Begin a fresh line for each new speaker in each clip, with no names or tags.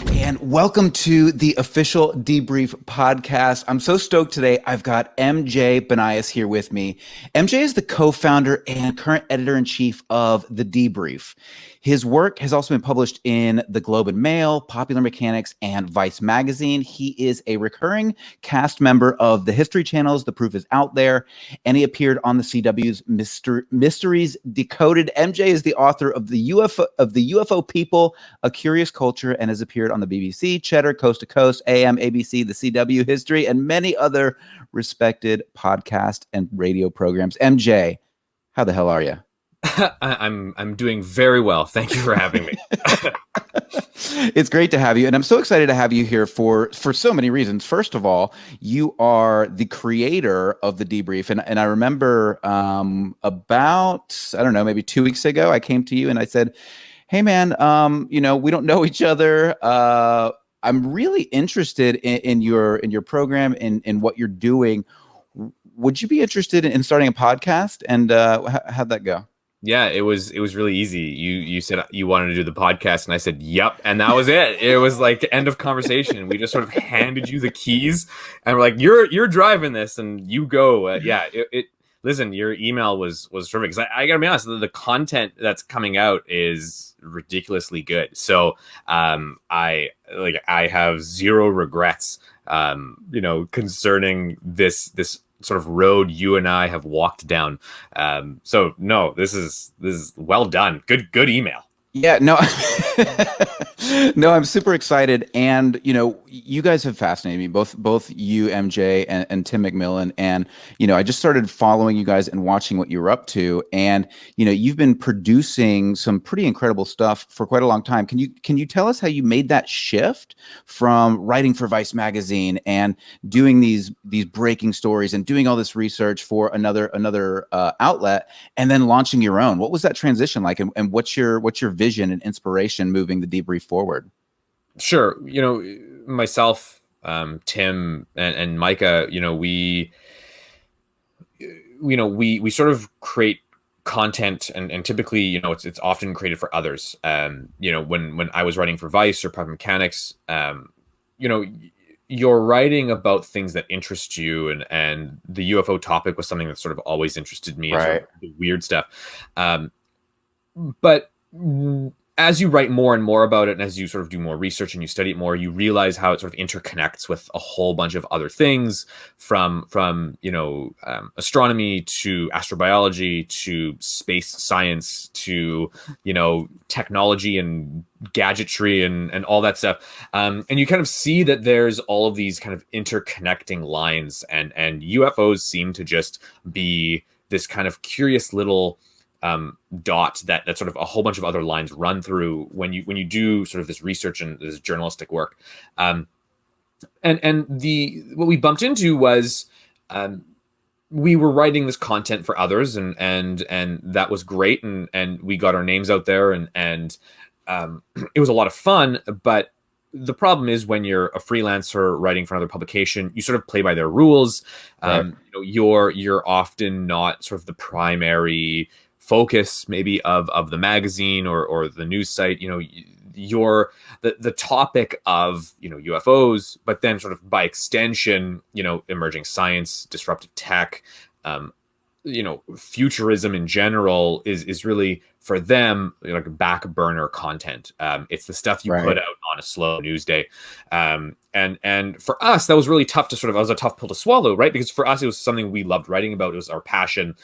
And welcome to the official Debrief podcast. I'm so stoked today. I've got MJ Banius here with me. MJ is the co-founder and current editor-in-chief of The Debrief. His work has also been published in The Globe and Mail, Popular Mechanics, and Vice Magazine. He is a recurring cast member of the History Channel's The Proof is Out There, and he appeared on the CW's Mysteries Decoded. MJ is the author of the UFO People, A Curious Culture, and has appeared on the BBC, Cheddar, Coast to Coast, AM, ABC, the CW, History, and many other respected podcast and radio programs. MJ, how the hell are you?
I'm doing very well. Thank you for having me.
It's great to have you, and I'm so excited to have you here for so many reasons. First of all, you are the creator of The Debrief, and I remember about, I don't know, maybe 2 weeks ago, I came to you and I said, hey man, we don't know each other. I'm really interested in your program, in what you're doing. Would you be interested in starting a podcast? And how'd that go?
Yeah, it was really easy. You said you wanted to do the podcast, and I said yep, and that was it. It was like the end of conversation. We just sort of handed you the keys, and we're like, you're driving this, and you go. Listen, your email was terrific. Because I gotta be honest, the content that's coming out is ridiculously good. So I have zero regrets, concerning this sort of road you and I have walked down. So no, this is well done. Good email.
Yeah, no, no, I'm super excited. And, you guys have fascinated me, both you, MJ, and Tim McMillan. And, I just started following you guys and watching what you were up to. And, you've been producing some pretty incredible stuff for quite a long time. Can you tell us how you made that shift from writing for Vice Magazine and doing these breaking stories and doing all this research for another outlet, and then launching your own? What was that transition like? And what's your vision and inspiration moving The Debrief forward?
Sure. Myself, Tim, and Micah, we sort of create content, and typically, it's often created for others. When I was writing for Vice or Private Mechanics, you're writing about things that interest you, and the UFO topic was something that sort of always interested me,
right?
Sort of the weird stuff. But as you write more and more about it, and as you sort of do more research and you study it more, you realize how it sort of interconnects with a whole bunch of other things, from astronomy to astrobiology to space science to technology and gadgetry and all that stuff. And you kind of see that there's all of these kind of interconnecting lines, and UFOs seem to just be this kind of curious little dot that sort of a whole bunch of other lines run through when you do sort of this research and this journalistic work. And what we bumped into was we were writing this content for others, and that was great, and we got our names out there, and it was a lot of fun. But the problem is, when you're a freelancer writing for another publication, you sort of play by their rules. Right. You're often not sort of the primary focus maybe of the magazine or the news site. You're the topic of UFOs, but then sort of by extension emerging science, disruptive tech, futurism in general is really for them like back burner content. It's the stuff you put out on a slow news day. And for us, that was really tough that was a tough pill to swallow, right? Because for us, it was something we loved writing about. It was our passion.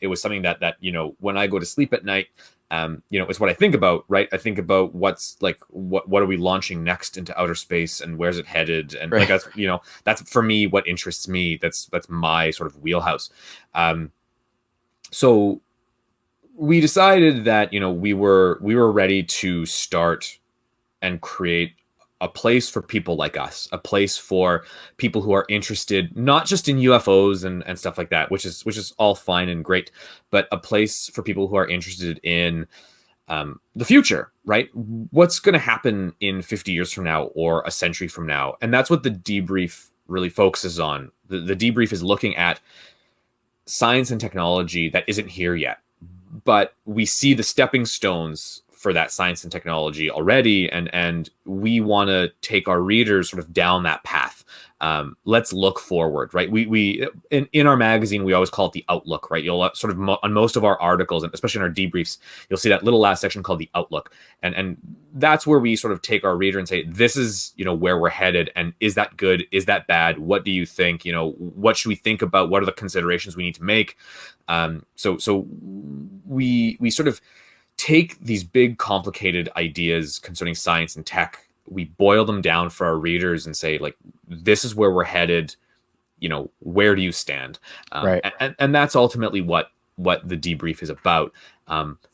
It was something that when I go to sleep at night, it's what I think about, right? I think about what are we launching next into outer space, and where's it headed? And that's for me, what interests me. That's my sort of wheelhouse. So we decided that, we were ready to start and create a place for people like us, a place for people who are interested, not just in UFOs and stuff like that, which is all fine and great, but a place for people who are interested in the future, right? What's going to happen in 50 years from now or a century from now? And that's what The Debrief really focuses on. The Debrief is looking at science and technology that isn't here yet, but we see the stepping stones for that science and technology already, and we want to take our readers sort of down that path. Let's look forward, right? We in our magazine, we always call it the outlook, right? You'll sort of on most of our articles, and especially in our debriefs, you'll see that little last section called the outlook, and that's where we sort of take our reader and say, this is, where we're headed, and is that good? Is that bad? What do you think? What should we think about? What are the considerations we need to make? So we sort of take these big, complicated ideas concerning science and tech, we boil them down for our readers and say, like, this is where we're headed. Where do you stand?
Right.
And that's ultimately what the debrief is about.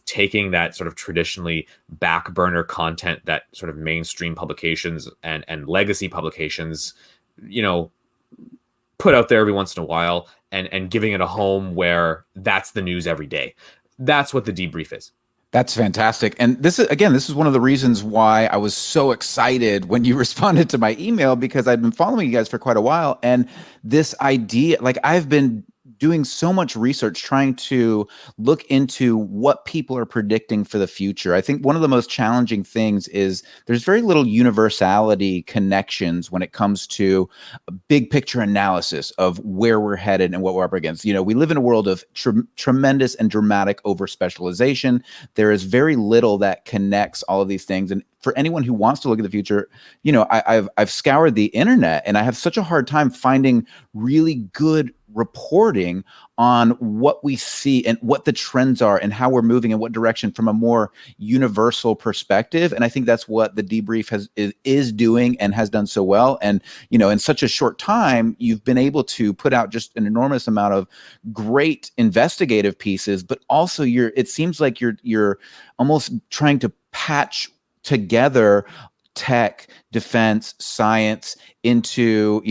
Taking that sort of traditionally back burner content that sort of mainstream publications and legacy publications, put out there every once in a while, and giving it a home where that's the news every day. That's what the debrief is.
That's fantastic. And this is one of the reasons why I was so excited when you responded to my email, because I've been following you guys for quite a while. And this idea, like, I've been doing so much research trying to look into what people are predicting for the future. I think one of the most challenging things is there's very little universality connections when it comes to a big picture analysis of where we're headed and what we're up against. We live in a world of tremendous and dramatic over specialization. There is very little that connects all of these things. And for anyone who wants to look at the future, I've scoured the internet, and I have such a hard time finding really good reporting on what we see and what the trends are and how we're moving in what direction from a more universal perspective. And I think that's what the debrief is doing and has done so well. And, in such a short time, you've been able to put out just an enormous amount of great investigative pieces, but also it seems like you're almost trying to patch together tech, defense, science into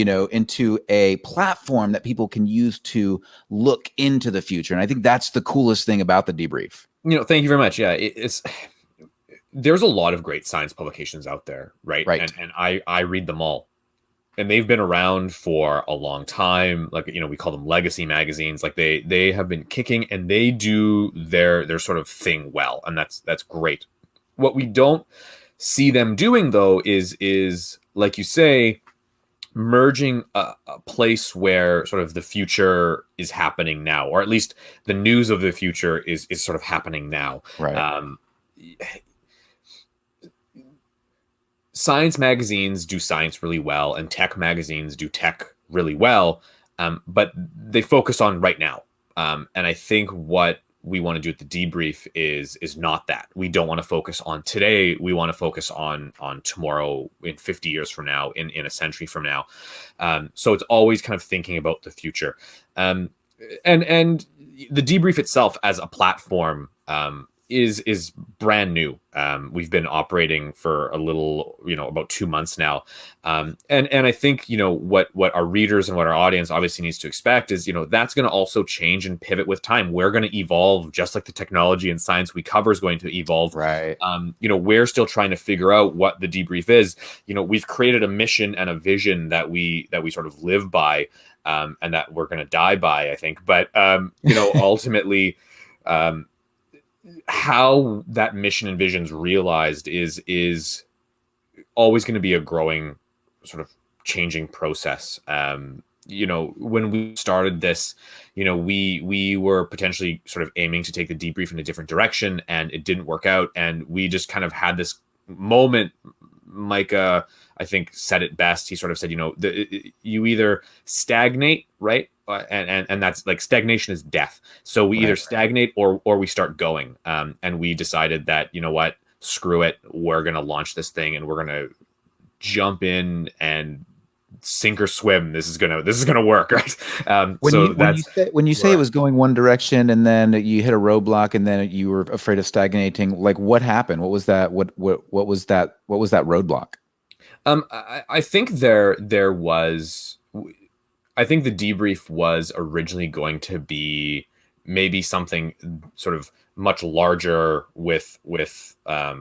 a platform that people can use to look into the future. And I think that's the coolest thing about the debrief.
Thank you very much. Yeah, there's a lot of great science publications out there, right?
Right.
And I read them all. And they've been around for a long time. Like, we call them legacy magazines. Like, they have been kicking, and they do their sort of thing well. And that's great. What we don't see them doing, though, is like you say, merging a place where sort of the future is happening now, or at least the news of the future is sort of happening now.
Right.
Science magazines do science really well, and tech magazines do tech really well, but they focus on right now. And I think what we want to do at the debrief is not that. We don't want to focus on today. We want to focus on tomorrow, in 50 years from now, in a century from now. So it's always kind of thinking about the future. And the debrief itself as a platform is brand new. We've been operating for a little, about 2 months now. And I think, what our readers and what our audience obviously needs to expect is, that's going to also change and pivot with time. We're going to evolve just like the technology and science we cover is going to evolve.
Right.
We're still trying to figure out what the debrief is. We've created a mission and a vision that we sort of live by, and that we're going to die by, I think. But, ultimately, how that mission and vision's realized is always going to be a growing, sort of changing process. When we started this, we were potentially sort of aiming to take the debrief in a different direction, and it didn't work out. And we just kind of had this moment. Micah, I think, said it best. He sort of said, you either stagnate, right? And that's like, stagnation is death. So we either stagnate or we start going. And we decided that, what, screw it. We're going to launch this thing, and we're going to jump in and sink or swim. This is gonna work, right?
When you say it was going one direction, and then you hit a roadblock, and then you were afraid of stagnating, like, what happened? What was that? What was that? What was that roadblock?
I think there was. I think the debrief was originally going to be maybe something sort of much larger with a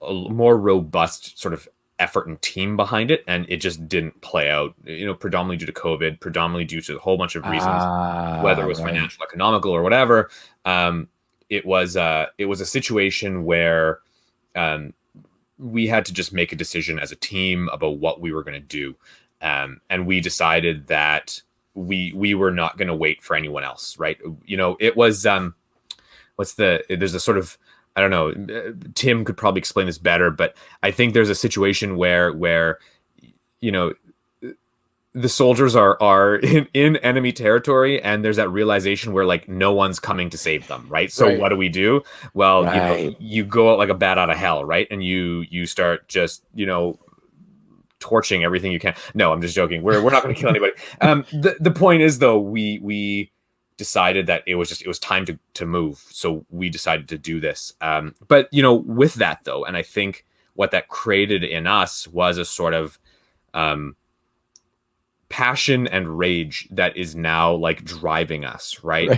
more robust sort of effort and team behind it, and it just didn't play out, predominantly due to COVID, predominantly due to a whole bunch of reasons, whether it was financial, economical, or whatever. it was a situation where we had to just make a decision as a team about what we were going to do, and we decided that we were not going to wait for anyone else, right? It was there's a sort of, I don't know, Tim could probably explain this better, but I think there's a situation where the soldiers are in enemy territory, and there's that realization where like no one's coming to save them, right? So what do we do? Well, you go out like a bat out of hell, right? And you start just torching everything you can. No, I'm just joking. We're not going to kill anybody. The point is though, we decided that it was time to move, so we decided to do this. But with that though, and I think what that created in us was a sort of passion and rage that is now like driving us, right?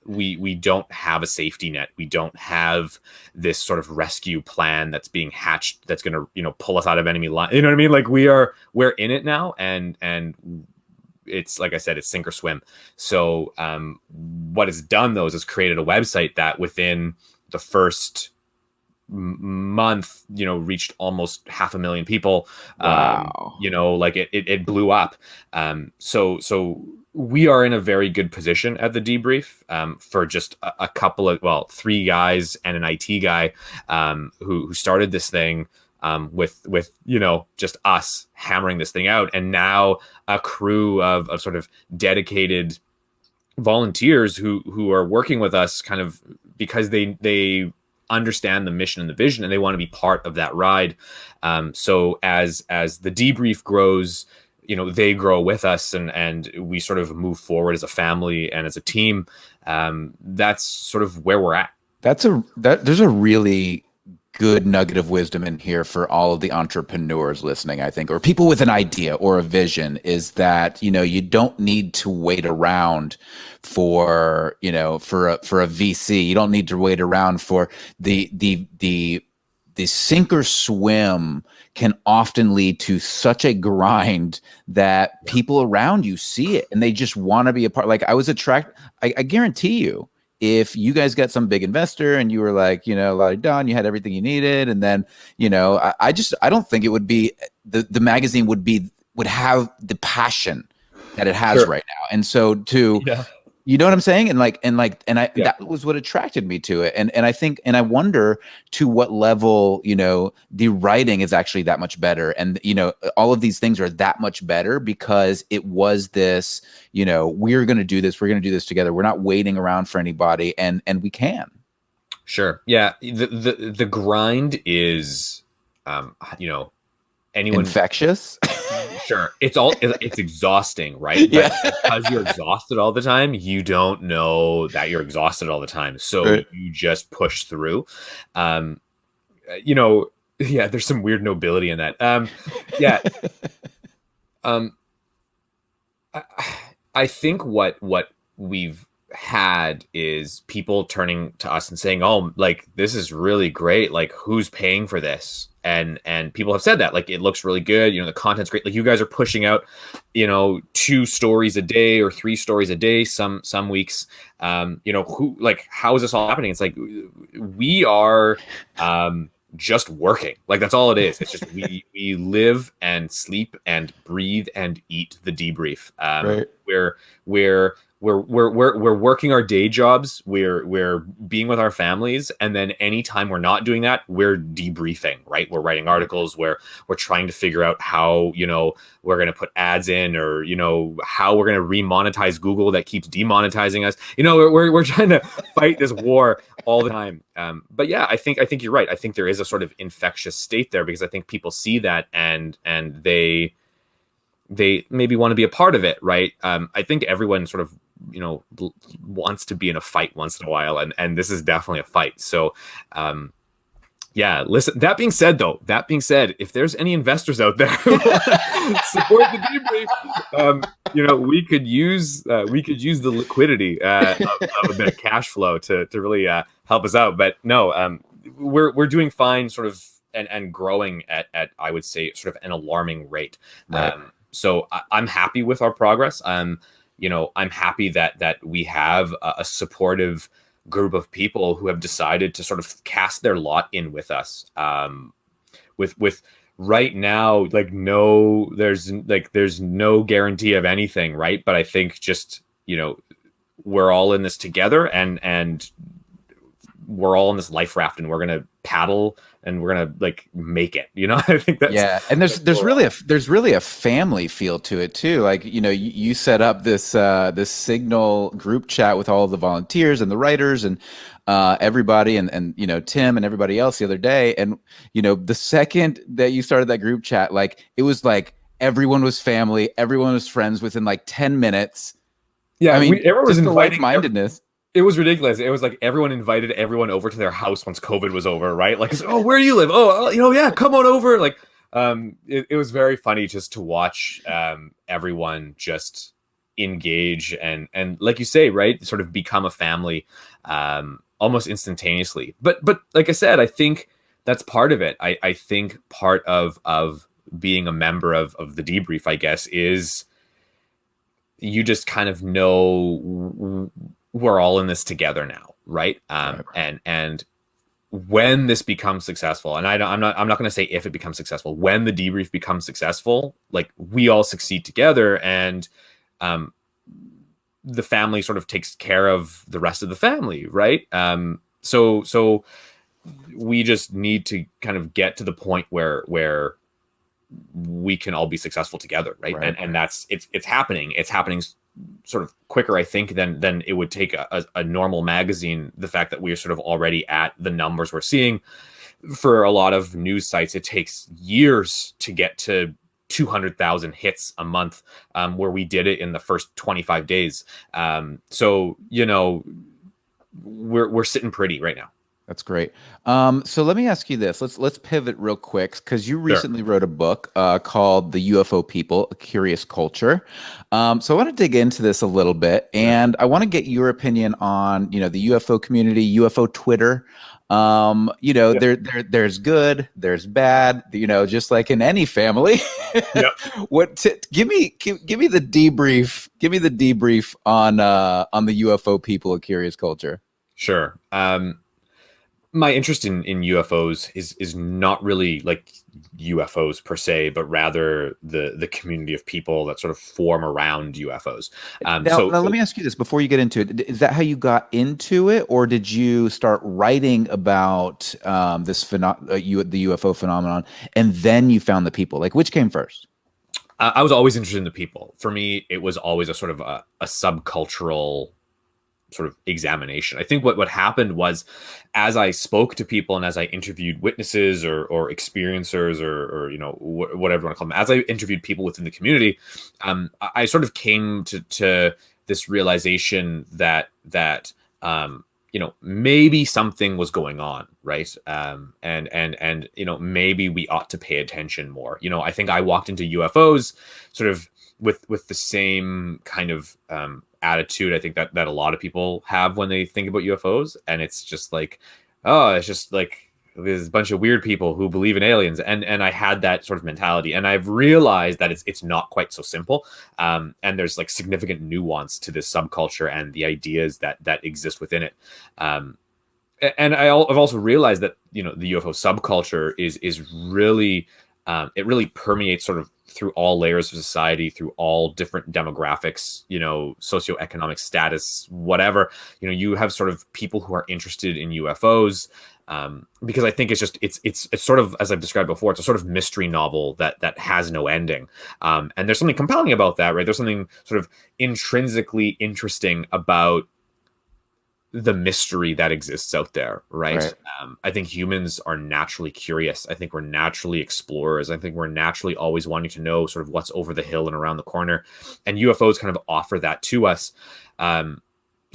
We don't have a safety net. We don't have this sort of rescue plan that's being hatched that's going to pull us out of enemy line. You know what I mean? Like we're in it now, and it's, like I said, it's sink or swim. So what it's done though is it's created a website that within the first month reached almost 500,000 people.
Wow.
Like it blew up. So we are in a very good position at the Debrief, for just a couple of 3 guys and an IT guy who started this thing, with just us hammering this thing out, and now a crew of sort of dedicated volunteers who are working with us kind of because they understand the mission and the vision, and they want to be part of that ride. So as the Debrief grows, they grow with us, and we sort of move forward as a family and as a team. That's sort of where we're at.
There's a really good nugget of wisdom in here for all of the entrepreneurs listening, I think, or people with an idea or a vision, is that you don't need to wait around for for a VC. You don't need to wait around for the sink or swim can often lead to such a grind that people around you see it and they just want to be a part. Like I guarantee you, if you guys got some big investor and you were like, done, you had everything you needed, and then, I don't think it would be the magazine would have the passion that it has right now. And so you know what I'm saying? That was what attracted me to it. And I think, and I wonder to what level, the writing is actually that much better. And, all of these things are that much better because it was this, we're going to do this. We're going to do this together. We're not waiting around for anybody, and we can.
Sure. Yeah. The grind is, anyone
infectious.
Sure. It's exhausting, right?
Yeah.
But because you're exhausted all the time, you don't know that you're exhausted all the time. So you just push through. There's some weird nobility in that. I think what we've had is people turning to us and saying, "Oh, like this is really great. Like who's paying for this?" And people have said that, like, it looks really good. The content's great. Like you guys are pushing out, 2 stories a day or 3 stories a day. Some weeks, who, like, how is this all happening? It's like, we are, just working. Like that's all it is. It's just, we live and sleep and breathe and eat the Debrief. We're working our day jobs. We're being with our families, and then anytime we're not doing that, we're debriefing. Right? We're writing articles. We're trying to figure out how we're going to put ads in, or how we're going to remonetize Google that keeps demonetizing us. We're trying to fight this war all the time. But yeah, I think you're right. I think there is a sort of infectious state there, because I think people see that and they maybe want to be a part of it, right? I think everyone sort of wants to be in a fight once in a while, and this is definitely a fight. So listen, that being said, if there's any investors out there who support the Debrief, we could use the liquidity of a bit of cash flow to really help us out. But no, we're doing fine, sort of, and growing at I would say sort of an alarming rate.
Right.
So I'm happy with our progress. I'm happy that we have a supportive group of people who have decided to sort of cast their lot in with us. With right now, like there's no guarantee of anything, right? But I think just, we're all in this together, and we're all in this life raft, and we're gonna paddle, and we're gonna like make it. I think that's
And there's really a family feel to it too. Like, you set up this Signal group chat with all of the volunteers and the writers and everybody, and Tim and everybody else the other day, and the second that you started that group chat, like it was like everyone was family, everyone was friends within like 10 minutes.
Yeah,
I mean,
everyone was
just the
inviting
like-mindedness.
It was ridiculous. It was like everyone invited everyone over to their house once COVID was over, right? Like, oh, where do you live? Oh, yeah, come on over. Like, it was very funny just to watch everyone just engage and like you say, right, sort of become a family almost instantaneously. But like I said, I think that's part of it. I think part of being a member of the debrief, I guess, is you just kind of know we're all in this together now, right? And when this becomes successful, and I'm not going to say if it becomes successful, when the debrief becomes successful, like we all succeed together, and the family sort of takes care of the rest of the family, right? So we just need to kind of get to the point where we can all be successful together, right? And that's it's happening. It's happening sort of quicker, I think, than it would take a normal magazine. The fact that we're sort of already at the numbers we're seeing for a lot of news sites, it takes years to get to 200,000 hits a month, where we did it in the first 25 days. So we're sitting pretty right now.
That's great. So let me ask you this. Let's pivot real quick, because you recently wrote a book called "The UFO People: A Curious Culture." So I want to dig into this a little bit, and I want to get your opinion on the UFO community, UFO Twitter. There's good, there's bad. Just like in any family. Give me the debrief. Give me the debrief on the UFO people, a curious culture.
Sure. My interest in UFOs is not really like UFOs per se, but rather the community of people that sort of form around UFOs.
Now, let me ask you this before you get into it. Is that how you got into it, or did you start writing about the UFO phenomenon, and then you found the people? Like, which came first?
I was always interested in the people. For me, it was always a sort of a subcultural sort of examination. I think what happened was, as I spoke to people and as I interviewed witnesses or experiencers or whatever you want to call them, as I interviewed people within the community, I sort of came to this realization that maybe something was going on, right? And maybe we ought to pay attention more. I think I walked into UFOs sort of with the same kind of attitude I think that a lot of people have when they think about UFOs, and it's just like, oh, it's just like there's a bunch of weird people who believe in aliens, and I had that sort of mentality, and I've realized that it's not quite so simple, and there's like significant nuance to this subculture and the ideas that exist within it. And I've also realized that the UFO subculture is really it really permeates sort of through all layers of society, through all different demographics, socioeconomic status, whatever. You have sort of people who are interested in UFOs, because I think it's sort of, as I've described before, it's a sort of mystery novel that has no ending. And there's something compelling about that, right? There's something sort of intrinsically interesting about the mystery that exists out there, right? I think humans are naturally curious. I think we're naturally explorers. I think we're naturally always wanting to know sort of what's over the hill and around the corner. And UFOs kind of offer that to us sort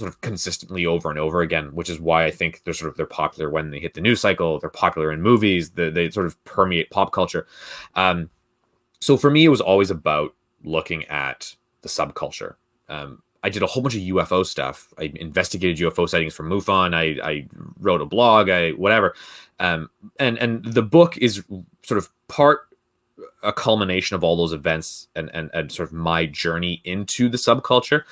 of consistently over and over again, which is why I think they're popular when they hit the news cycle. They're popular in movies. They sort of permeate pop culture. So for me, it was always about looking at the subculture. I did a whole bunch of UFO stuff. I investigated UFO sightings from MUFON. I wrote a blog, whatever. And the book is sort of part a culmination of all those events and sort of my journey into the subculture.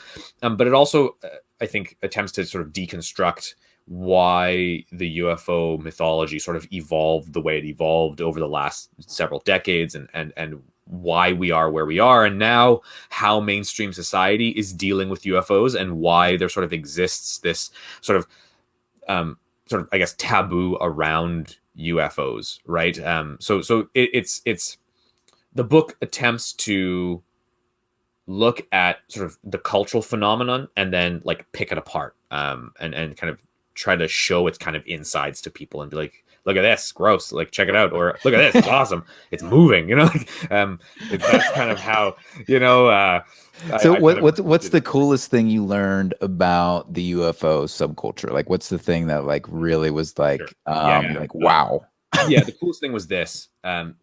But it also, I think, attempts to sort of deconstruct why the UFO mythology sort of evolved the way it evolved over the last several decades, and why we are where we are, and now how mainstream society is dealing with UFOs, and why there sort of exists this sort of I guess taboo around UFOs, right? It's the book attempts to look at sort of the cultural phenomenon and then like pick it apart, and kind of try to show its kind of insides to people and be like, look at this, gross, like check it out, or look at this, it's awesome, it's moving, that's kind of how,
So what's the coolest thing you learned about the UFO subculture? Like, what's the thing that like really was like,
Sure. Yeah.
like, wow.
Yeah, the coolest thing was this. I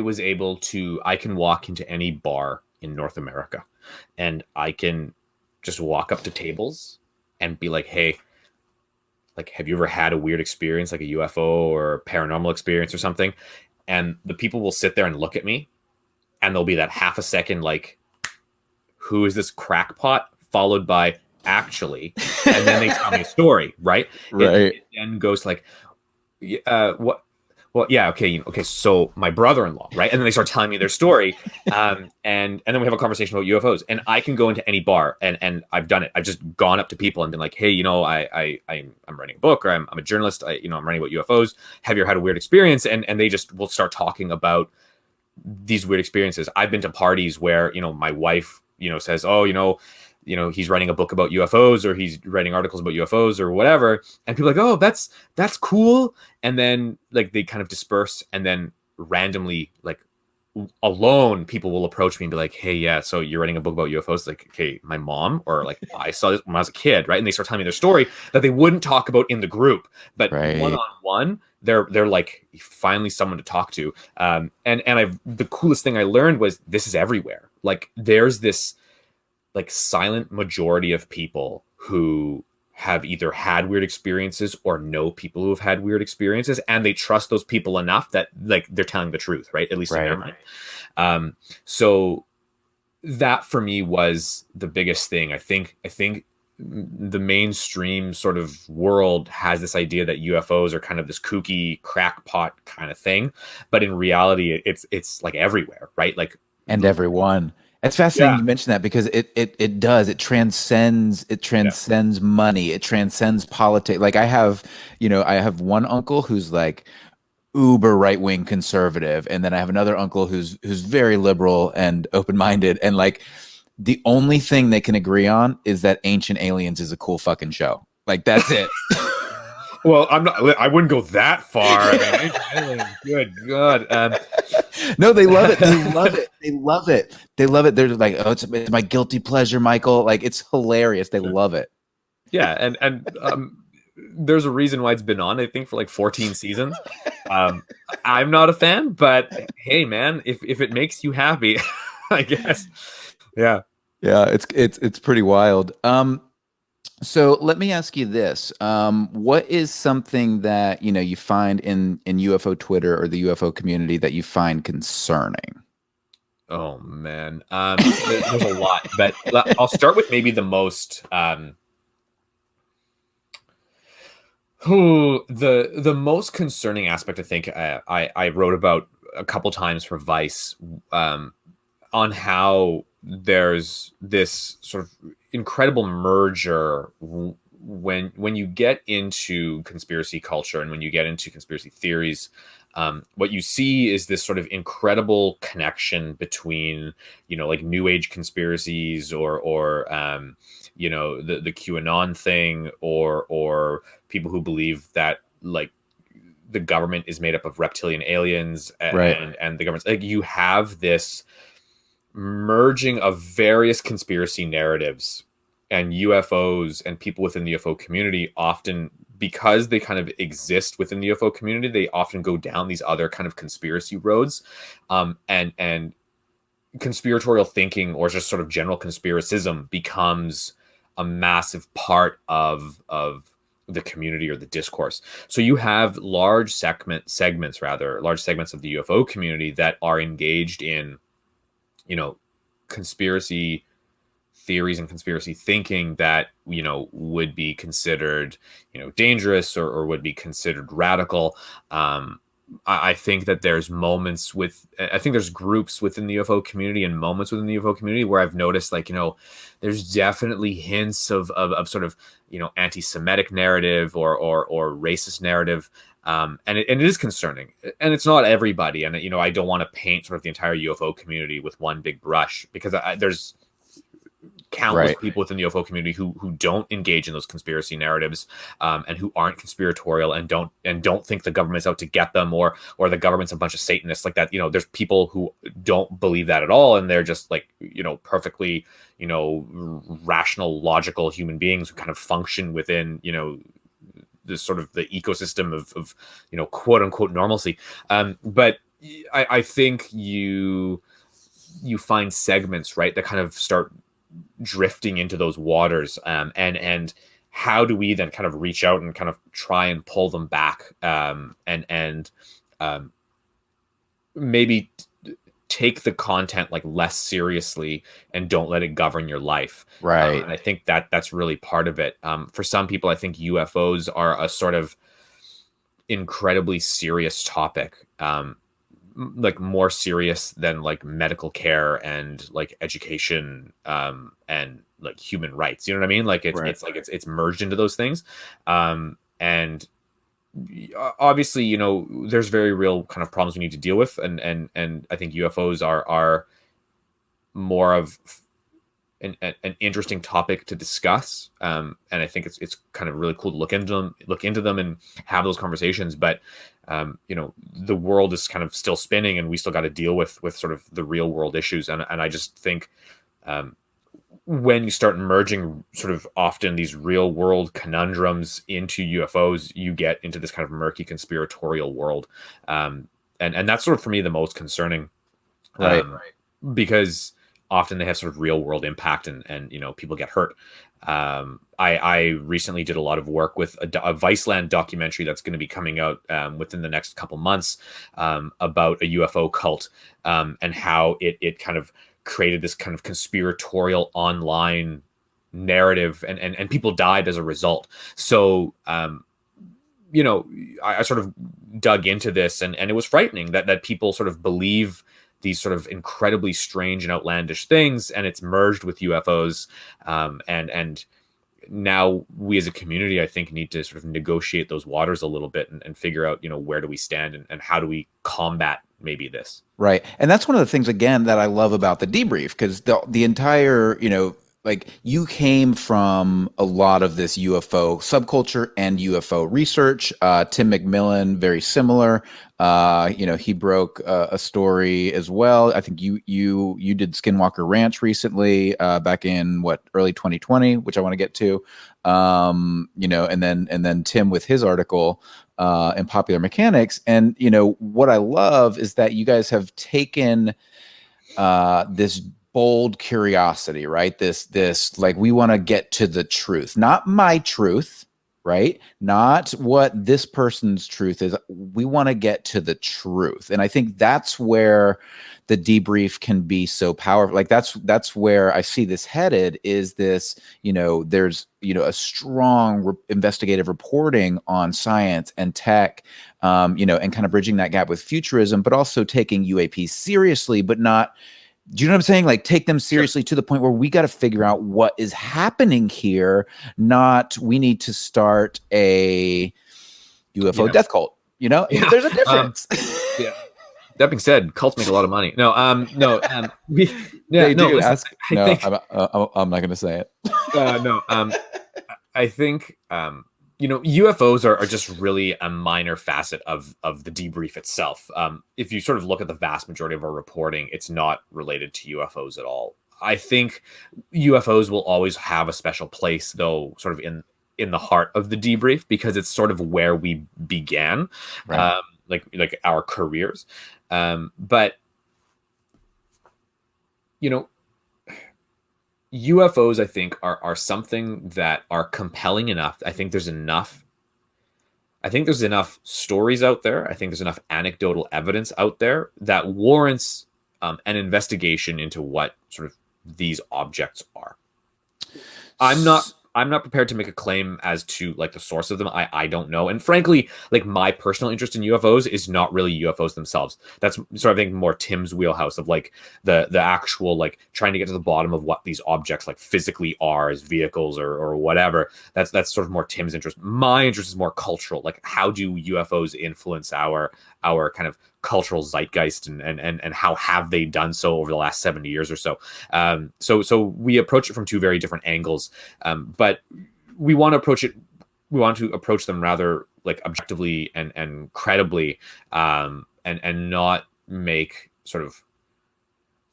was able to, I can walk into any bar in North America and I can just walk up to tables and be like, hey, like, have you ever had a weird experience, like a UFO or paranormal experience or something? And the people will sit there and look at me, and there'll be that half a second, like, who is this crackpot? Followed by, actually, and then they tell me a story, right?
Right.
It then goes like, what? Well, yeah, okay, so my brother-in-law, right? And then they start telling me their story, and then we have a conversation about UFOs. And I can go into any bar, and I've done it. I've just gone up to people and been like, hey, I'm writing a book, or I'm a journalist. I'm writing about UFOs. Have you ever had a weird experience? And they just will start talking about these weird experiences. I've been to parties where my wife says, oh, he's writing a book about UFOs, or he's writing articles about UFOs or whatever. And people are like, oh, that's cool. And then like they kind of disperse, and then randomly, like alone, people will approach me and be like, hey, yeah, so you're writing a book about UFOs? Like, okay, my mom, or like I saw this when I was a kid, right? And they start telling me their story that they wouldn't talk about in the group, but
Right.
one-on-one, they're like finally someone to talk to. And the coolest thing I learned was this is everywhere. Like there's this like silent majority of people who have either had weird experiences or know people who have had weird experiences, and they trust those people enough that like they're telling the truth, right? At least in their mind. So that for me was the biggest thing. I think the mainstream sort of world has this idea that UFOs are kind of this kooky crackpot kind of thing, but in reality, it's like everywhere, right? Like,
And everyone. It's fascinating you mentioned that, because it does. It transcends money. It transcends politics. Like I have one uncle who's like uber right-wing conservative, and then I have another uncle who's very liberal and open-minded, and like the only thing they can agree on is that Ancient Aliens is a cool fucking show. Like that's it.
Well, I wouldn't go that far. I mean, good God.
No, they love it. They love it. They love it. They love it. They're like, oh, it's my guilty pleasure, Michael. Like it's hilarious. They love it.
Yeah, and there's a reason why it's been on, I think, for like 14 seasons. I'm not a fan, but hey, man, if it makes you happy, I guess. Yeah.
Yeah, it's pretty wild. So let me ask you this. What is something that, you find in UFO Twitter or the UFO community that you find concerning?
Oh, man. There's a lot, but I'll start with maybe the most, the most concerning aspect, I think, I wrote about a couple times for Vice, on how there's this sort of incredible merger when you get into conspiracy culture and when you get into conspiracy theories. What you see is this sort of incredible connection between, like New Age conspiracies or the QAnon thing, or people who believe that like the government is made up of reptilian aliens, and the government's like, you have this merging of various conspiracy narratives, and UFOs and people within the UFO community often, because they kind of exist within the UFO community, they often go down these other kind of conspiracy roads, and conspiratorial thinking, or just sort of general conspiracism, becomes a massive part of the community or the discourse. So you have large segments of the UFO community that are engaged in, conspiracy theories and conspiracy thinking that, you know, would be considered, you know, dangerous or would be considered radical. I think that there's moments I think there's groups within the UFO community and moments within the UFO community where I've noticed, like, you know, there's definitely hints of sort of, you know, anti-Semitic narrative or racist narrative. And it is concerning, and it's not everybody. And, you know, I don't want to paint sort of the entire UFO community with one big brush, because there's countless people within the UFO community who don't engage in those conspiracy narratives, and who aren't conspiratorial and don't think the government's out to get them, or the government's a bunch of Satanists like that. You know, there's people who don't believe that at all, and they're just, like, you know, perfectly, you know, rational, logical human beings who kind of function within, you know, this sort of the ecosystem of you know, quote unquote normalcy. But I think you find segments, right, that kind of start drifting into those waters, and how do we then kind of reach out and kind of try and pull them back, and maybe take the content, like, less seriously and don't let it govern your life.
Right.
And I think that that's really part of it. For some people, I think UFOs are a sort of incredibly serious topic, like more serious than, like, medical care and, like, education, and, like, human rights. You know what I mean? Like, it's merged into those things. And obviously, you know, there's very real kind of problems we need to deal with, and I think UFOs are more of an interesting topic to discuss, and I think it's kind of really cool to look into them and have those conversations. But you know, the world is kind of still spinning, and we still got to deal with sort of the real world issues. And I just think, when you start merging sort of often these real world conundrums into UFOs, you get into this kind of murky conspiratorial world. And that's sort of, for me, the most concerning,
Right.
Because often they have sort of real world impact, and you know, people get hurt. I recently did a lot of work with a Viceland documentary that's going to be coming out within the next couple months, about a UFO cult, and how it kind of created this kind of conspiratorial online narrative, and people died as a result. So you know, I sort of dug into this, and it was frightening that people sort of believe these sort of incredibly strange and outlandish things, and it's merged with UFOs. And now we as a community, I think, need to sort of negotiate those waters a little bit, and figure out, you know, where do we stand, and how do we combat maybe this.
Right. And that's one of the things, again, that I love about the debrief, because the entire, you know, like, you came from a lot of this UFO subculture and UFO research. Tim McMillan, very similar. You know, he broke a story as well. I think you did Skinwalker Ranch recently, back in early 2020, which I want to get to. You know, and then Tim with his article in Popular Mechanics. And, you know, what I love is that you guys have taken this bold curiosity, right? This like, we want to get to the truth, not my truth, right? Not what this person's truth is. We want to get to the truth. And I think that's where the debrief can be so powerful. Like, that's where I see this headed, is this, you know, there's, you know, a strong investigative reporting on science and tech, you know, and kind of bridging that gap with futurism, but also taking UAPs seriously, but not, do you know what I'm saying? Like, take them seriously to the point where we got to figure out what is happening here. Not, we need to start a UFO death cult. You know, there's a difference.
Yeah. That being said, cults make a lot of money. No,
They do.
Listen,
No,
think,
I'm not going to say it.
No, I think, you know, UFOs are just really a minor facet of the debrief itself. If you sort of look at the vast majority of our reporting, it's not related to UFOs at all. I think UFOs will always have a special place, though, sort of in the heart of the debrief, because it's sort of where we began,
Right.
Like our careers. But, you know, UFOs, I think, are something that are compelling enough. I think there's enough stories out there. I think there's enough anecdotal evidence out there that warrants an investigation into what sort of these objects are. I'm not I'm not prepared to make a claim as to like the source of them. I don't know. And frankly, like my personal interest in UFOs is not really UFOs themselves. That's sort of, I think, more Tim's wheelhouse of like the actual like trying to get to the bottom of what these objects like physically are as vehicles or whatever. That's sort of more Tim's interest. My interest is more cultural. Like how do UFOs influence our kind of cultural zeitgeist and how have they done so over the last 70 years or so. So we approach it from two very different angles, but we want to approach them rather like objectively and credibly, and not make sort of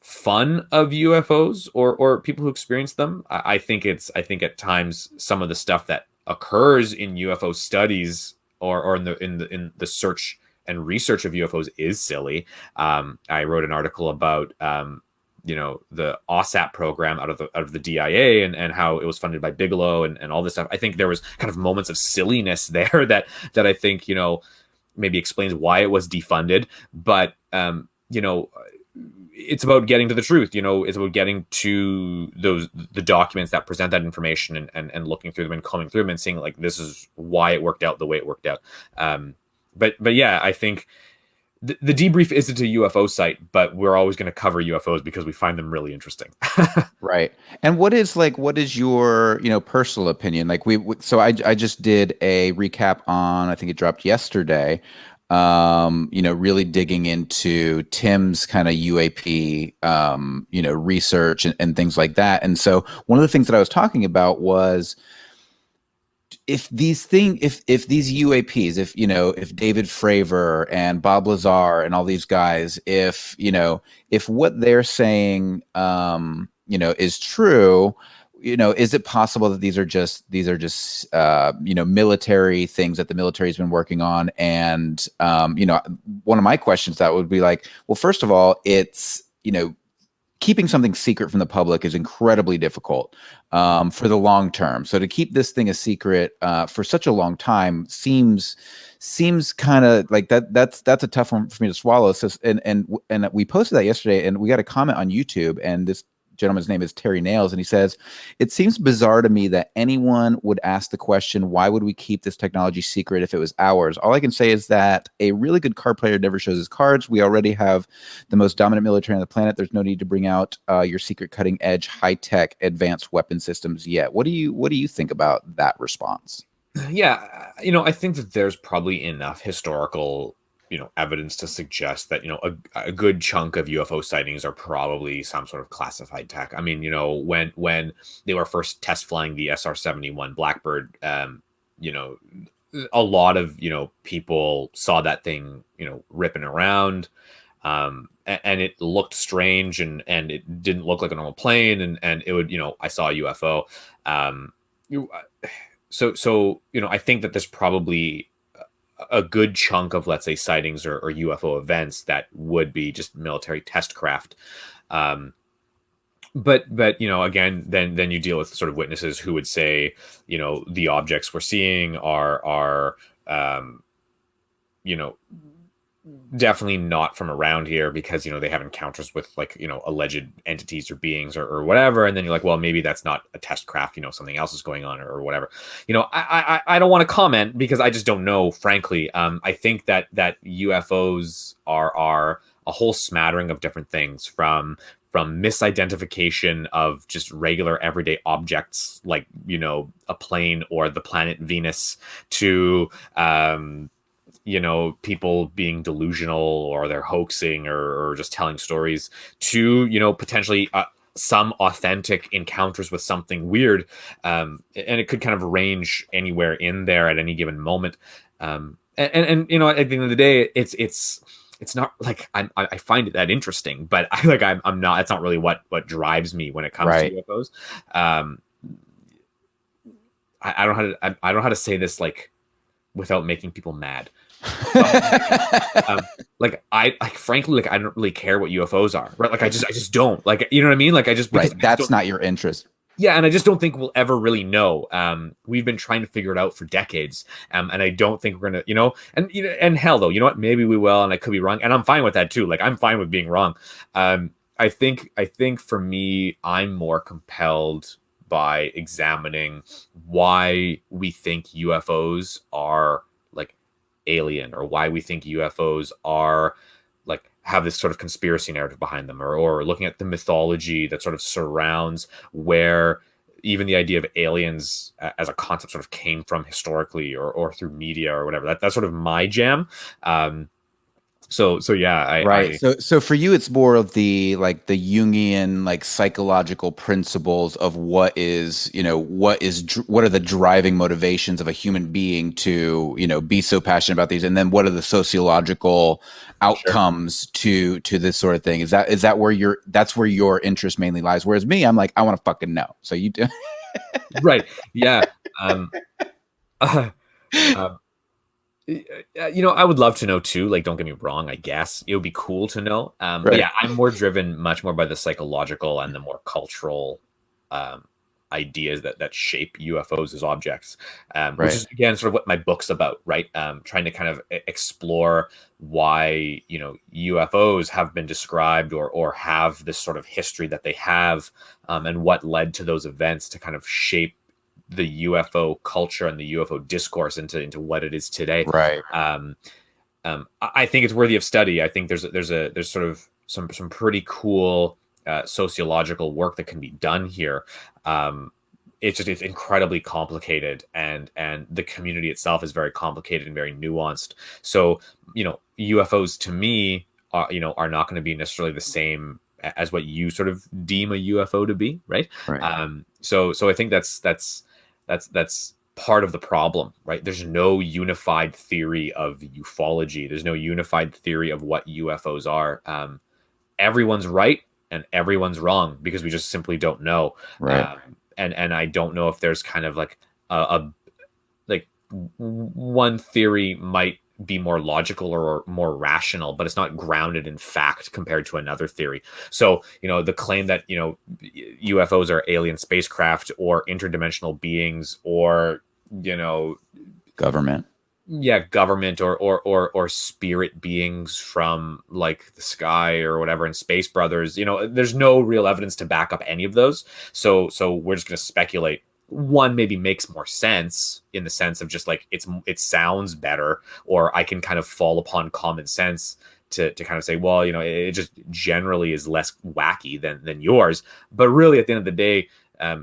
fun of UFOs or people who experience them. I think at times some of the stuff that occurs in UFO studies or in the search and research of UFOs is silly. I wrote an article about the OSAP program out of the DIA and how it was funded by Bigelow and all this stuff. I think there was kind of moments of silliness there that I think maybe explains why it was defunded. But it's about getting to the truth. It's about getting to the documents that present that information and looking through them and combing through them and seeing like this is why it worked out the way it worked out. But yeah, I think the debrief isn't a UFO site, but we're always going to cover UFOs because we find them really interesting.
Right. And what is your, personal opinion? Like so I just did a recap on, I think it dropped yesterday, really digging into Tim's kind of UAP, research and things like that. And so one of the things that I was talking about was, if these UAPs, if David Fravor and Bob Lazar and all these guys, if what they're saying, is true, is it possible that these are just military things that the military has been working on? And, one of my questions that would be like, well, first of all, it's, keeping something secret from the public is incredibly difficult for the long term. So to keep this thing a secret for such a long time seems kind of like that's a tough one for me to swallow. So and we posted that yesterday, and we got a comment on YouTube, and this gentleman's name is Terry Nails, and he says, "It seems bizarre to me that anyone would ask the question, why would we keep this technology secret if it was ours? All I can say is that a really good card player never shows his cards. We already have the most dominant military on the planet. There's no need to bring out your secret cutting edge, high tech, advanced weapon systems yet." What do you think about that response?
Yeah, I think that there's probably enough historical evidence to suggest that a good chunk of UFO sightings are probably some sort of classified tech. I mean, when they were first test flying the SR-71 Blackbird, a lot of people saw that thing ripping around, and it looked strange and it didn't look like a normal plane, and it would I saw a UFO. So I think that there's probably a good chunk of, let's say, sightings or UFO events that would be just military test craft. But again, then you deal with sort of witnesses who would say, the objects we're seeing are definitely not from around here because they have encounters with like alleged entities or beings or whatever, and then you're like, well, maybe that's not a test craft, something else is going on or whatever. I don't want to comment because I just don't know, frankly. I think that UFOs are a whole smattering of different things, from misidentification of just regular everyday objects like a plane or the planet Venus to people being delusional or they're hoaxing or just telling stories to, potentially some authentic encounters with something weird. And it could kind of range anywhere in there at any given moment. And at the end of the day, it's not like I find it that interesting, but I'm not, it's not really what drives me when it comes
Right.
to UFOs. I don't know how to say this, like, without making people mad. Frankly, I don't really care what UFOs are, right? Like I just don't, like, you know what I mean? Like because
right. That's not your interest.
Yeah, and I just don't think we'll ever really know. We've been trying to figure it out for decades, and I don't think we're gonna, and hell though, you know what? Maybe we will, and I could be wrong, and I'm fine with that too. Like I'm fine with being wrong. I think for me, I'm more compelled by examining why we think UFOs are like alien, or why we think UFOs are like have this sort of conspiracy narrative behind them, or looking at the mythology that sort of surrounds where even the idea of aliens as a concept sort of came from historically, or through media or whatever. That's sort of my jam. So yeah,
Right. So for you, it's more of the like the Jungian like psychological principles of what is, what are the driving motivations of a human being to, be so passionate about these, and then what are the sociological outcomes to this sort of thing? Is that where that's where your interest mainly lies? Whereas me, I'm like, I want to fucking know. So you do.
Right. Yeah. Uh, I would love to know too. Like, don't get me wrong. I guess it would be cool to know. But
Right.
yeah, I'm more driven, much more by the psychological and the more cultural ideas that shape UFOs as objects, which
Right.
is again sort of what my book's about, right? Trying to kind of explore why UFOs have been described, or have this sort of history that they have, and what led to those events to kind of shape the UFO culture and the UFO discourse into what it is today.
Right.
I think it's worthy of study. I think there's sort of some pretty cool sociological work that can be done here. It's incredibly complicated, and the community itself is very complicated and very nuanced. So UFOs to me are not going to be necessarily the same as what you sort of deem a UFO to be, right?
Right.
So I think that's part of the problem, right? There's no unified theory of ufology. There's no unified theory of what UFOs are. Everyone's right and everyone's wrong because we just simply don't know.
Right.
And I don't know if there's kind of like a like one theory might be more logical or more rational, but it's not grounded in fact compared to another theory. So, the claim that, UFOs are alien spacecraft or interdimensional beings, or,
Government.
yeah, government or spirit beings from like the sky or whatever, in Space Brothers, there's no real evidence to back up any of those. So we're just going to speculate. One maybe makes more sense in the sense of just like it sounds better, or I can kind of fall upon common sense to kind of say, well, it just generally is less wacky than yours. But really, at the end of the day,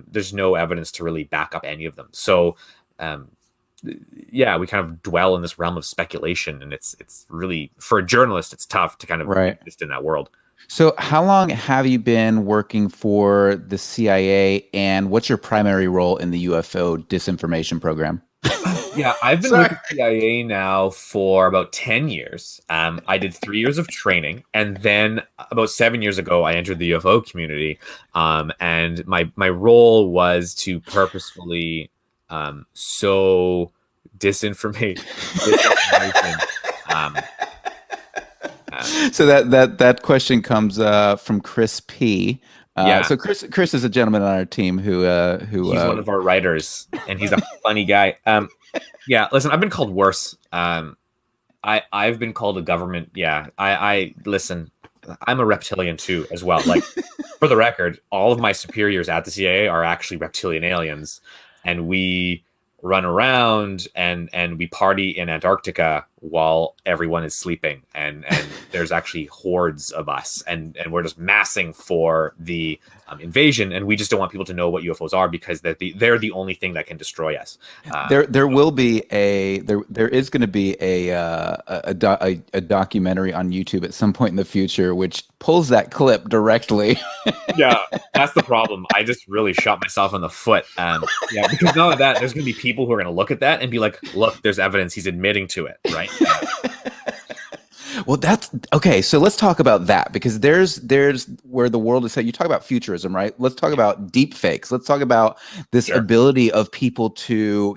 there's no evidence to really back up any of them. So, yeah, we kind of dwell in this realm of speculation, and it's really, for a journalist, it's tough to kind of exist in that world.
So, how long have you been working for the CIA, and what's your primary role in the UFO disinformation program?
Yeah, I've been with the CIA now for about 10 years. I did 3 years of training, and then about 7 years ago, I entered the UFO community. And my role was to purposefully sow disinformation. um,
So that question comes from Chris P.
Yeah.
So Chris is a gentleman on our team who
he's one of our writers, and he's a funny guy. Yeah, listen, I've been called worse. I've been called a government. Yeah, I listen. I'm a reptilian too, as well. Like, for the record, all of my superiors at the CIA are actually reptilian aliens, and we run around and we party in Antarctica while everyone is sleeping, and there's actually hordes of us, and we're just massing for the invasion, and we just don't want people to know what UFOs are because they're the only thing that can destroy us.
There will be there is going to be a documentary on YouTube at some point in the future which pulls that clip directly.
Yeah, that's the problem. I just really shot myself in the foot. Yeah, because none of that, there's going to be people who are going to look at that and be like, look, there's evidence, he's admitting to it, right?
Well, that's okay. So let's talk about that, because there's where the world is headed. You talk about futurism, right? Let's talk about deep fakes. Let's talk about this ability of people to,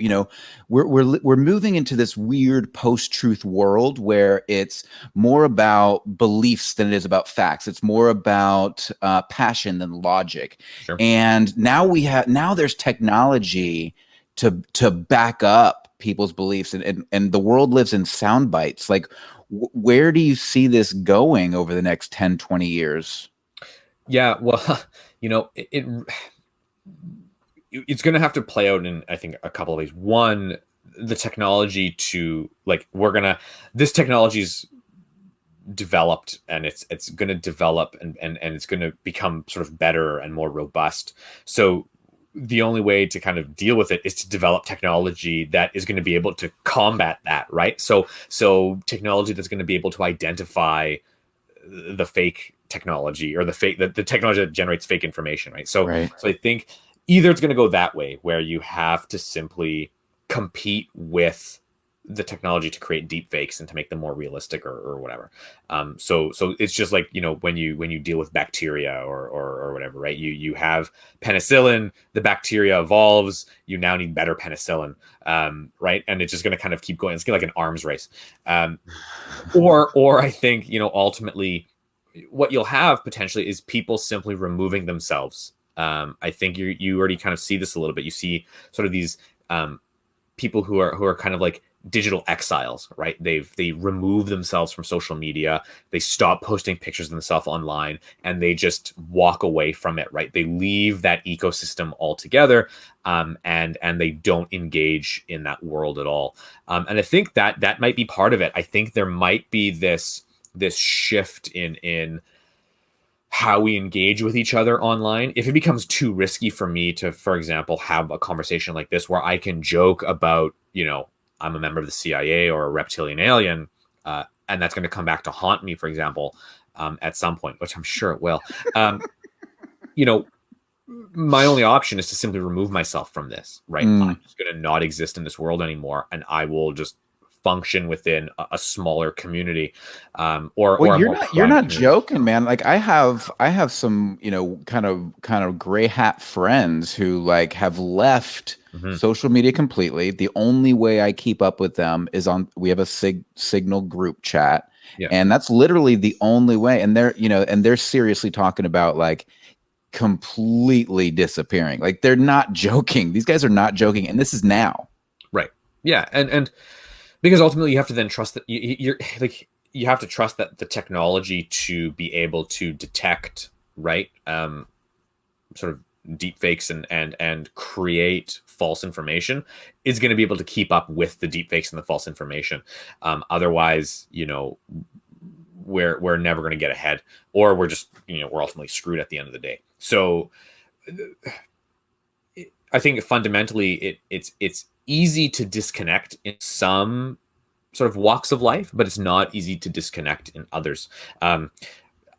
we're moving into this weird post-truth world where it's more about beliefs than it is about facts. It's more about passion than logic.
Sure.
And now there's technology to back up people's beliefs, and the world lives in sound bites. Like, where do you see this going over the next 10, 20 years?
Yeah, well, it's going to have to play out in, I think, a couple of ways. One, the technology to like, this technology's developed, and it's going to develop, and it's going to become sort of better and more robust. So the only way to kind of deal with it is to develop technology that is going to be able to combat that, right? So technology that's going to be able to identify the fake technology, or the technology that generates fake information, right? So I think either it's going to go that way, where you have to simply compete with the technology to create deep fakes and to make them more realistic, or whatever. So it's just like, when you deal with bacteria or whatever, right? You have penicillin, the bacteria evolves, you now need better penicillin, right? And it's just going to kind of keep going. It's going to like an arms race. Or I think, ultimately what you'll have potentially is people simply removing themselves. I think you already kind of see this a little bit. You see sort of these people who are kind of like digital exiles, right? They remove themselves from social media. They stop posting pictures of themselves online, and they just walk away from it, right? They leave that ecosystem altogether, and they don't engage in that world at all. And I think that might be part of it. I think there might be this shift in how we engage with each other online. If it becomes too risky for me to, for example, have a conversation like this where I can joke about, I'm a member of the CIA or a reptilian alien, and that's going to come back to haunt me, for example, at some point, which I'm sure it will. My only option is to simply remove myself from this, right? I'm just going to not exist in this world anymore, and I will just function within a smaller community, or
you're not joking, man. Like I have some, kind of gray hat friends who like have left social media completely. The only way I keep up with them is we have a Signal group chat, and that's literally the only way. And they're seriously talking about like completely disappearing. Like they're not joking. These guys are not joking, and this is now.
Right. Yeah, and because ultimately you have to then trust that you have to trust that the technology to be able to detect, right, sort of deep fakes and create false information is going to be able to keep up with the deep fakes and the false information. Otherwise, we're never going to get ahead, or we're just, we're ultimately screwed at the end of the day. So I think fundamentally it's easy to disconnect in some sort of walks of life, but it's not easy to disconnect in others.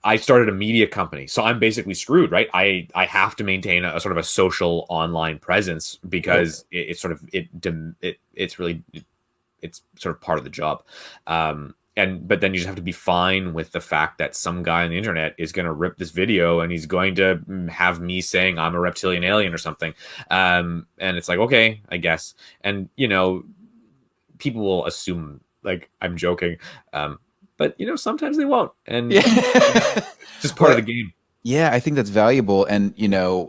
I started a media company, so I'm basically screwed, right? I have to maintain a sort of a social online presence because it's sort of it's sort of part of the job. But then you just have to be fine with the fact that some guy on the internet is going to rip this video and he's going to have me saying I'm a reptilian alien or something. And it's like, okay, I guess. And, people will assume like I'm joking. But, sometimes they won't. And it's just part of the game.
Yeah, I think that's valuable. And,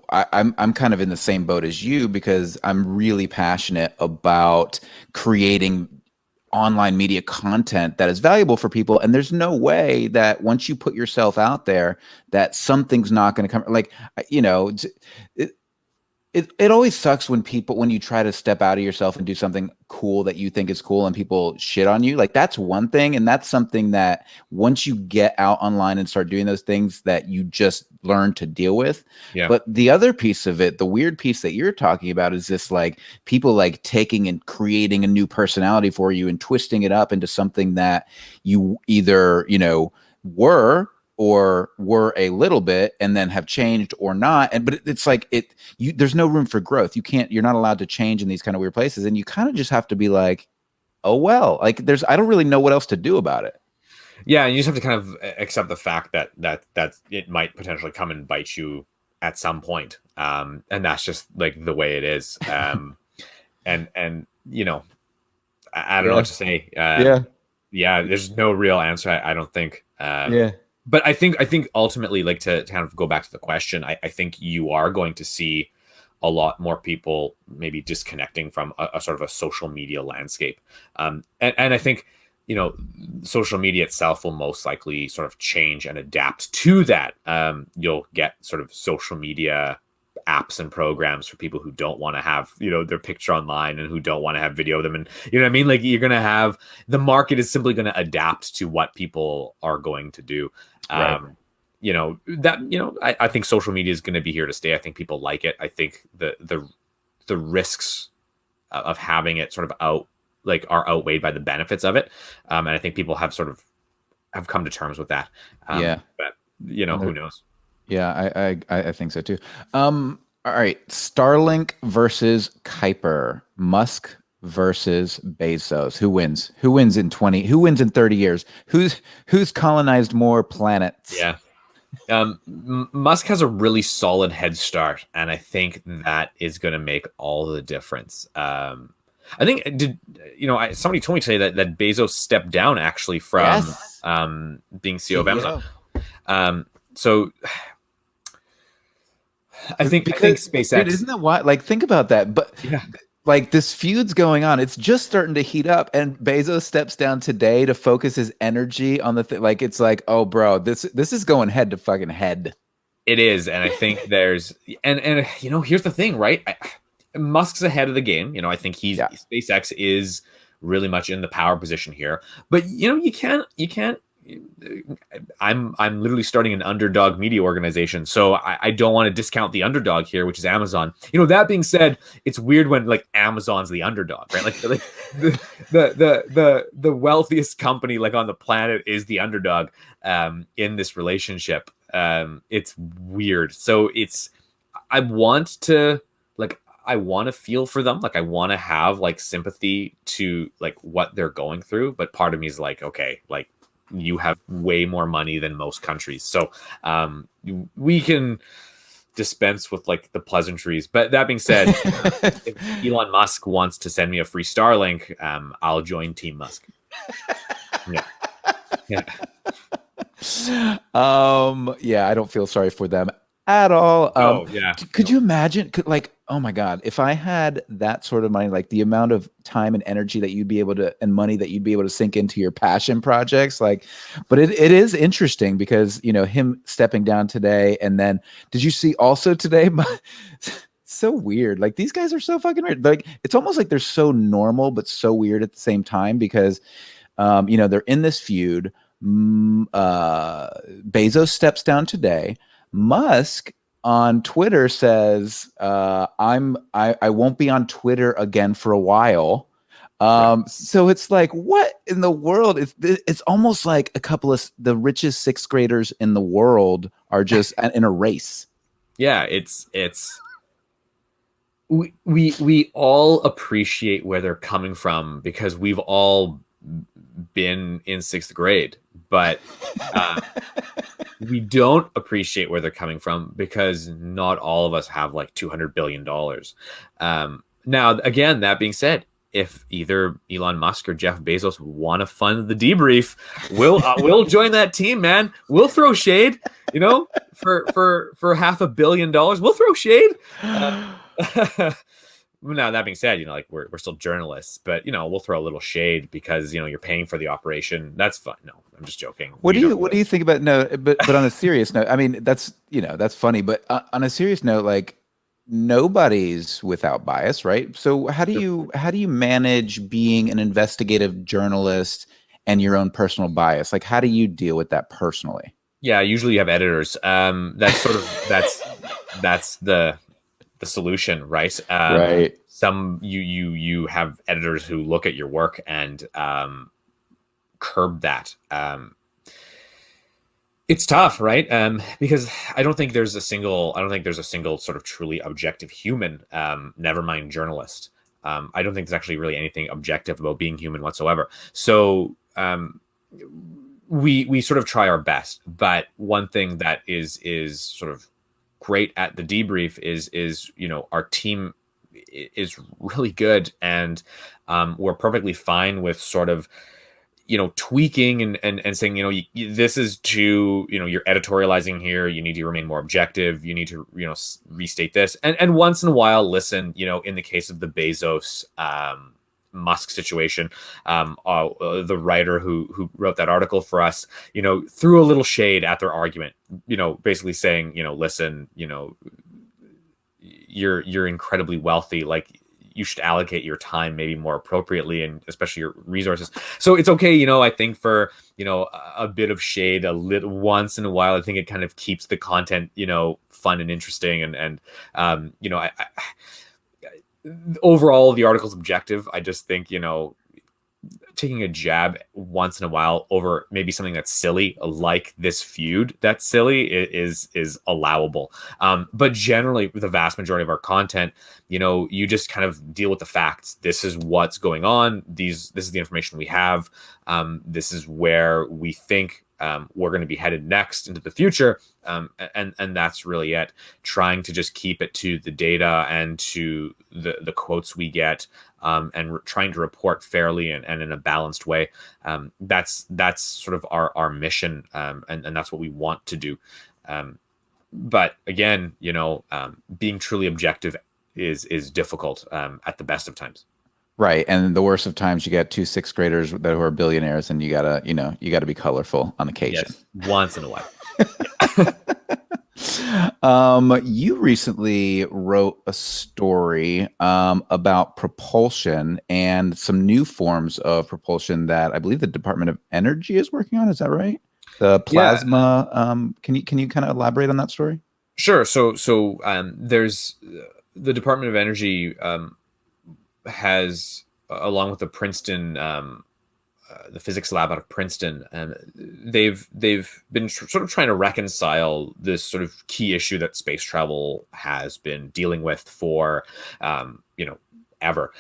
I'm kind of in the same boat as you because I'm really passionate about creating online media content that is valuable for people. And there's no way that once you put yourself out there that something's not going to come. Like, it always sucks when you try to step out of yourself and do something cool that you think is cool and people shit on you. Like that's one thing. And that's something that once you get out online and start doing those things that you just learn to deal with.
Yeah.
But the other piece of it, the weird piece that you're talking about is this like people like taking and creating a new personality for you and twisting it up into something that you either, were a little bit and then have changed or not. But it's like there's no room for growth. You're not allowed to change in these kind of weird places. And you kind of just have to be like, oh, well, like I don't really know what else to do about it.
Yeah. And you just have to kind of accept the fact that it might potentially come and bite you at some point. And that's just like the way it is. And I don't know what to say. Yeah. There's no real answer. I don't think. But I think ultimately, like to kind of go back to the question, I think you are going to see a lot more people maybe disconnecting from a sort of a social media landscape. And I think, social media itself will most likely sort of change and adapt to that. You'll get sort of social media apps and programs for people who don't want to have, their picture online and who don't want to have video of them. And you know what I mean? Like you're going to have, the market is simply going to adapt to what people are going to do.
Right.
I think social media is going to be here to stay. I think people like it. I think the risks of having it sort of are outweighed by the benefits of it. And I think people have come to terms with that.
Yeah.
But who knows?
Yeah, I think so too. All right, Starlink versus Kuiper, Musk versus Bezos. Who wins? Who wins in 30 years? Who's colonized more planets?
Yeah. Musk has a really solid head start, and I think that is going to make all the difference. I think somebody told me today that Bezos stepped down actually from being CEO of Amazon. So I think SpaceX.
Dude, isn't that why? Like, think about that. But
yeah.
Like this feud's going on. It's just starting to heat up, and Bezos steps down today to focus his energy on the thing. Like it's like, oh, bro, this is going head to fucking head.
It is, and I think there's and here's the thing, right? Musk's ahead of the game. I think SpaceX is really much in the power position here, but you can't. I'm literally starting an underdog media organization, so I don't want to discount the underdog here, which is Amazon. That being said, it's weird when like Amazon's the underdog, right? Like the wealthiest company like on the planet is the underdog in this relationship. It's weird. So I want to feel for them. Like I want to have like sympathy to like what they're going through, but part of me is like, okay, like you have way more money than most countries. So we can dispense with like the pleasantries. But that being said, if Elon Musk wants to send me a free Starlink, I'll join Team Musk. Yeah.
I don't feel sorry for them at all. Could you imagine? Oh my God, if I had that sort of money, like the amount of time and energy that you'd be able to, and money that you'd be able to sink into your passion projects, but it is interesting because, him stepping down today. And then did you see also today, so weird. Like these guys are so fucking weird. Like it's almost like they're so normal, but so weird at the same time because, they're in this feud. Bezos steps down today. Musk on Twitter says, I won't be on Twitter again for a while. So it's like, what in the world? It's almost like a couple of the richest sixth graders in the world are just in a race.
Yeah, we all appreciate where they're coming from because we've all been in sixth grade, but we don't appreciate where they're coming from because not all of us have like $200 billion. Now, again, that being said, if either Elon Musk or Jeff Bezos want to fund the debrief, we'll join that team, man. We'll throw shade, for $500 million. We'll throw shade. Now that being said, we're still journalists, but we'll throw a little shade because you're paying for the operation. That's fun. No, I'm just joking.
What do you think about but on a serious note, I mean that's funny, but on a serious note, like nobody's without bias, right? So how do you manage being an investigative journalist and your own personal bias? Like how do you deal with that personally?
Yeah, usually you have editors. That's the solution, right?
Right.
Some you have editors who look at your work and curb that. It's tough, right? Because I don't think there's a single sort of truly objective human, never mind journalist. I don't think there's actually really anything objective about being human whatsoever. So we sort of try our best, but one thing that is sort of great at the debrief is our team is really good, and we're perfectly fine with sort of tweaking and saying this is too you're editorializing here, you need to remain more objective, you need to restate this, and once in a while listen, in the case of the Bezos Musk situation, the writer who wrote that article for us, threw a little shade at their argument, basically saying, listen, you're incredibly wealthy, like you should allocate your time maybe more appropriately, and especially your resources. So it's okay, I think for, a bit of shade a little once in a while. I think it kind of keeps the content, fun and interesting. And overall, the article's objective, I just think, taking a jab once in a while over maybe something that's silly, like this feud that's silly, is allowable. But generally, the vast majority of our content, you just kind of deal with the facts. This is what's going on. This is the information we have. This is where we think we're going to be headed next into the future. And that's really it. Trying to just keep it to the data and to the quotes we get, and trying to report fairly and in a balanced way. That's sort of our mission, and that's what we want to do. But again, being truly objective is difficult at the best of times.
Right. And the worst of times, you get two sixth graders that who are billionaires, and you gotta be colorful on occasion.
Yes, once in a while.
You recently wrote a story about propulsion and some new forms of propulsion that I believe the Department of Energy is working on. Is that right? The plasma. Yeah. Can you kind of elaborate on that story?
Sure. So there's the Department of Energy has, along with the Princeton, the physics lab out of Princeton, they've been sort of trying to reconcile this sort of key issue that space travel has been dealing with for, ever.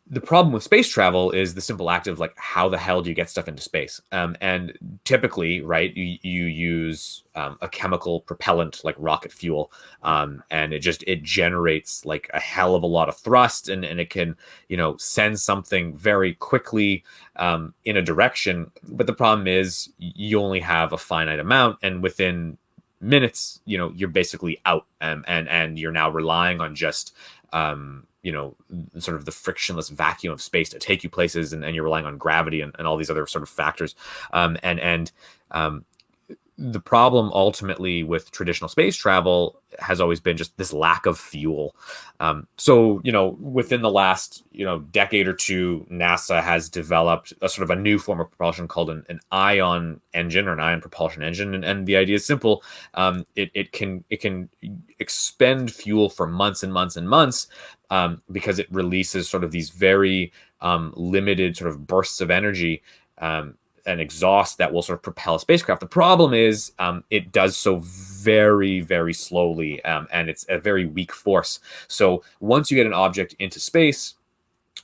The problem with space travel is the simple act of, like, how the hell do you get stuff into space? And typically, right, you use a chemical propellant like rocket fuel, and it generates like a hell of a lot of thrust, and it can, send something very quickly in a direction. But the problem is you only have a finite amount, and within minutes, you're basically out, and you're now relying on just sort of the frictionless vacuum of space to take you places, and you're relying on gravity and all these other sort of factors. The problem ultimately with traditional space travel has always been just this lack of fuel. So, within the last, decade or two, NASA has developed a sort of a new form of propulsion called an ion engine, or an ion propulsion engine. And the idea is simple. It can expend fuel for months and months and months, because it releases sort of these very limited sort of bursts of energy, an exhaust that will sort of propel a spacecraft. The problem is it does so very, very slowly, and it's a very weak force. So once you get an object into space,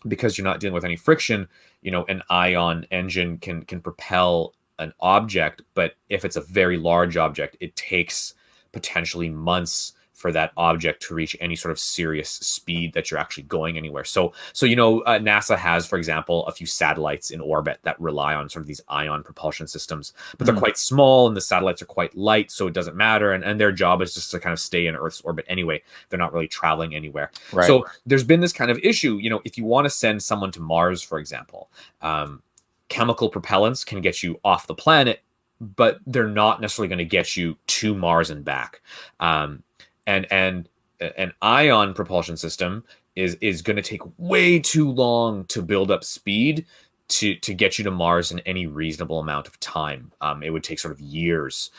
because you're not dealing with any friction, an ion engine can propel an object. But if it's a very large object, it takes potentially months for that object to reach any sort of serious speed that you're actually going anywhere. So NASA has, for example, a few satellites in orbit that rely on sort of these ion propulsion systems, but they're quite small, and the satellites are quite light, so it doesn't matter. And their job is just to kind of stay in Earth's orbit anyway. They're not really traveling anywhere. Right. So there's been this kind of issue, if you want to send someone to Mars, for example, chemical propellants can get you off the planet, but they're not necessarily going to get you to Mars and back. And an ion propulsion system is going to take way too long to build up speed to get you to Mars in any reasonable amount of time. It would take sort of years,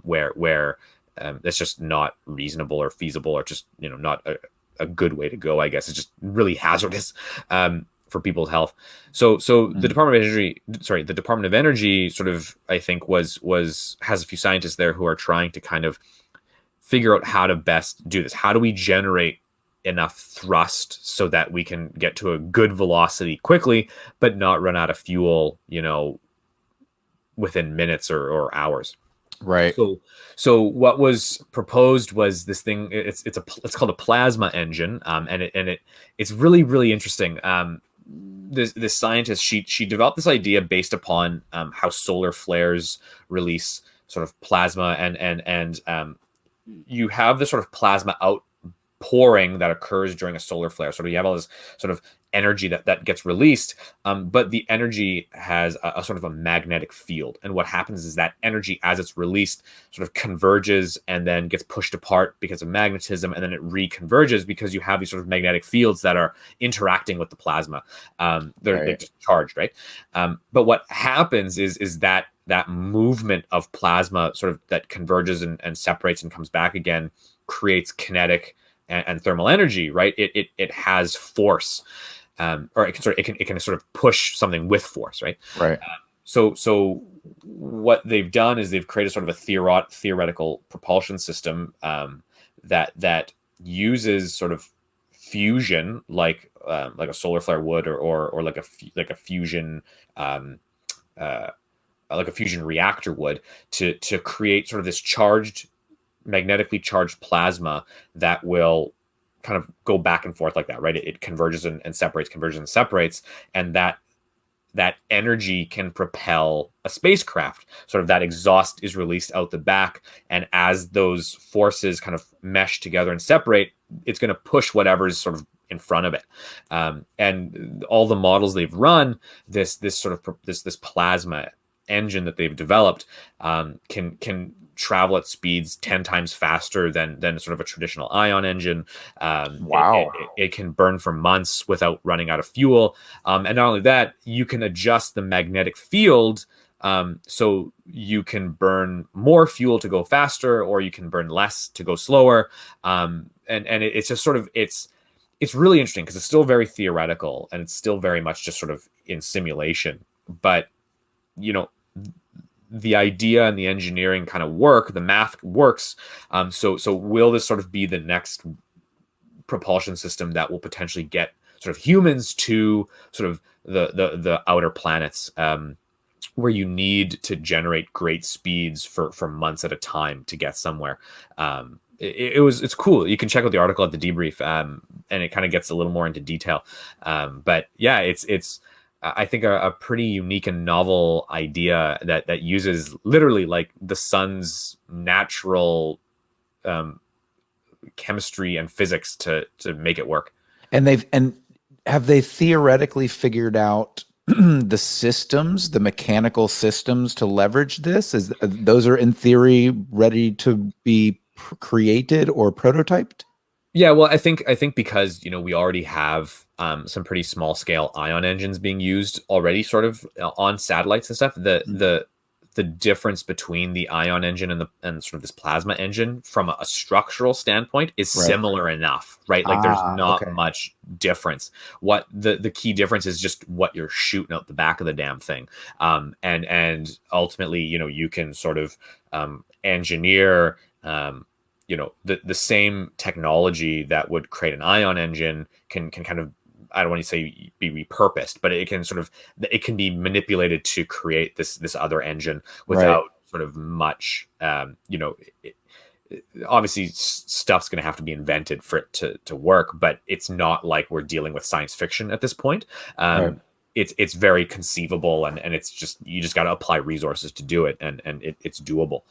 where that's just not reasonable or feasible, or just not a good way to go. I guess it's just really hazardous for people's health. So the Department of Energy sort of, I think, has a few scientists there who are trying to kind of figure out how to best do this. How do we generate enough thrust so that we can get to a good velocity quickly, but not run out of fuel, within minutes or hours?
Right.
So what was proposed was this thing. It's called a plasma engine, and it's really, really interesting. This scientist, she developed this idea based upon how solar flares release sort of plasma, and you have this sort of plasma pouring that occurs during a solar flare. So you have all this sort of energy that gets released, but the energy has a sort of a magnetic field. And what happens is that energy, as it's released, sort of converges and then gets pushed apart because of magnetism, and then it reconverges because you have these sort of magnetic fields that are interacting with the plasma. They're just charged, right? But what happens is that movement of plasma, sort of that converges and separates and comes back again, creates kinetic and thermal energy, right? It has force, or it can sort of push something with force, right?
Right.
So what they've done is they've created sort of a theoretical propulsion system that uses sort of fusion, like a solar flare would, or like a fusion. Like a fusion reactor would, to create sort of this magnetically charged plasma that will kind of go back and forth like that, right? It converges and separates, converges and separates, and that energy can propel a spacecraft. Sort of that exhaust is released out the back, and as those forces kind of mesh together and separate, it's going to push whatever's sort of in front of it. And all the models they've run, this plasma engine that they've developed can travel at speeds 10 times faster than sort of a traditional ion engine.
Wow.
It can burn for months without running out of fuel. And not only that, you can adjust the magnetic field so you can burn more fuel to go faster, or you can burn less to go slower. And it's just sort of, it's really interesting because it's still very theoretical and it's still very much just sort of in simulation. But, the idea and the engineering kind of work, the math works. So will this sort of be the next propulsion system that will potentially get sort of humans to sort of the outer planets, where you need to generate great speeds for months at a time to get somewhere? It's cool. You can check out the article at the debrief, and it kind of gets a little more into detail. But yeah, it's I think a pretty unique and novel idea that uses literally like the sun's natural chemistry and physics to make it work.
And have they theoretically figured out the systems, the mechanical systems to leverage this? Those are in theory ready to be created or prototyped?
Yeah, well, I think because we already have some pretty small scale ion engines being used already, sort of on satellites and stuff. The difference between the ion engine and sort of this plasma engine from a structural standpoint is similar enough, right? Like there's not much difference. What the key difference is just what you're shooting out the back of the damn thing, and ultimately, you can sort of engineer. The same technology that would create an ion engine can kind of, I don't want to say be repurposed, but it can be manipulated to create this other engine without sort of much, obviously stuff's going to have to be invented for it to work, but it's not like we're dealing with science fiction at this point. It's very conceivable, and it's just, you just got to apply resources to do it, and it's doable.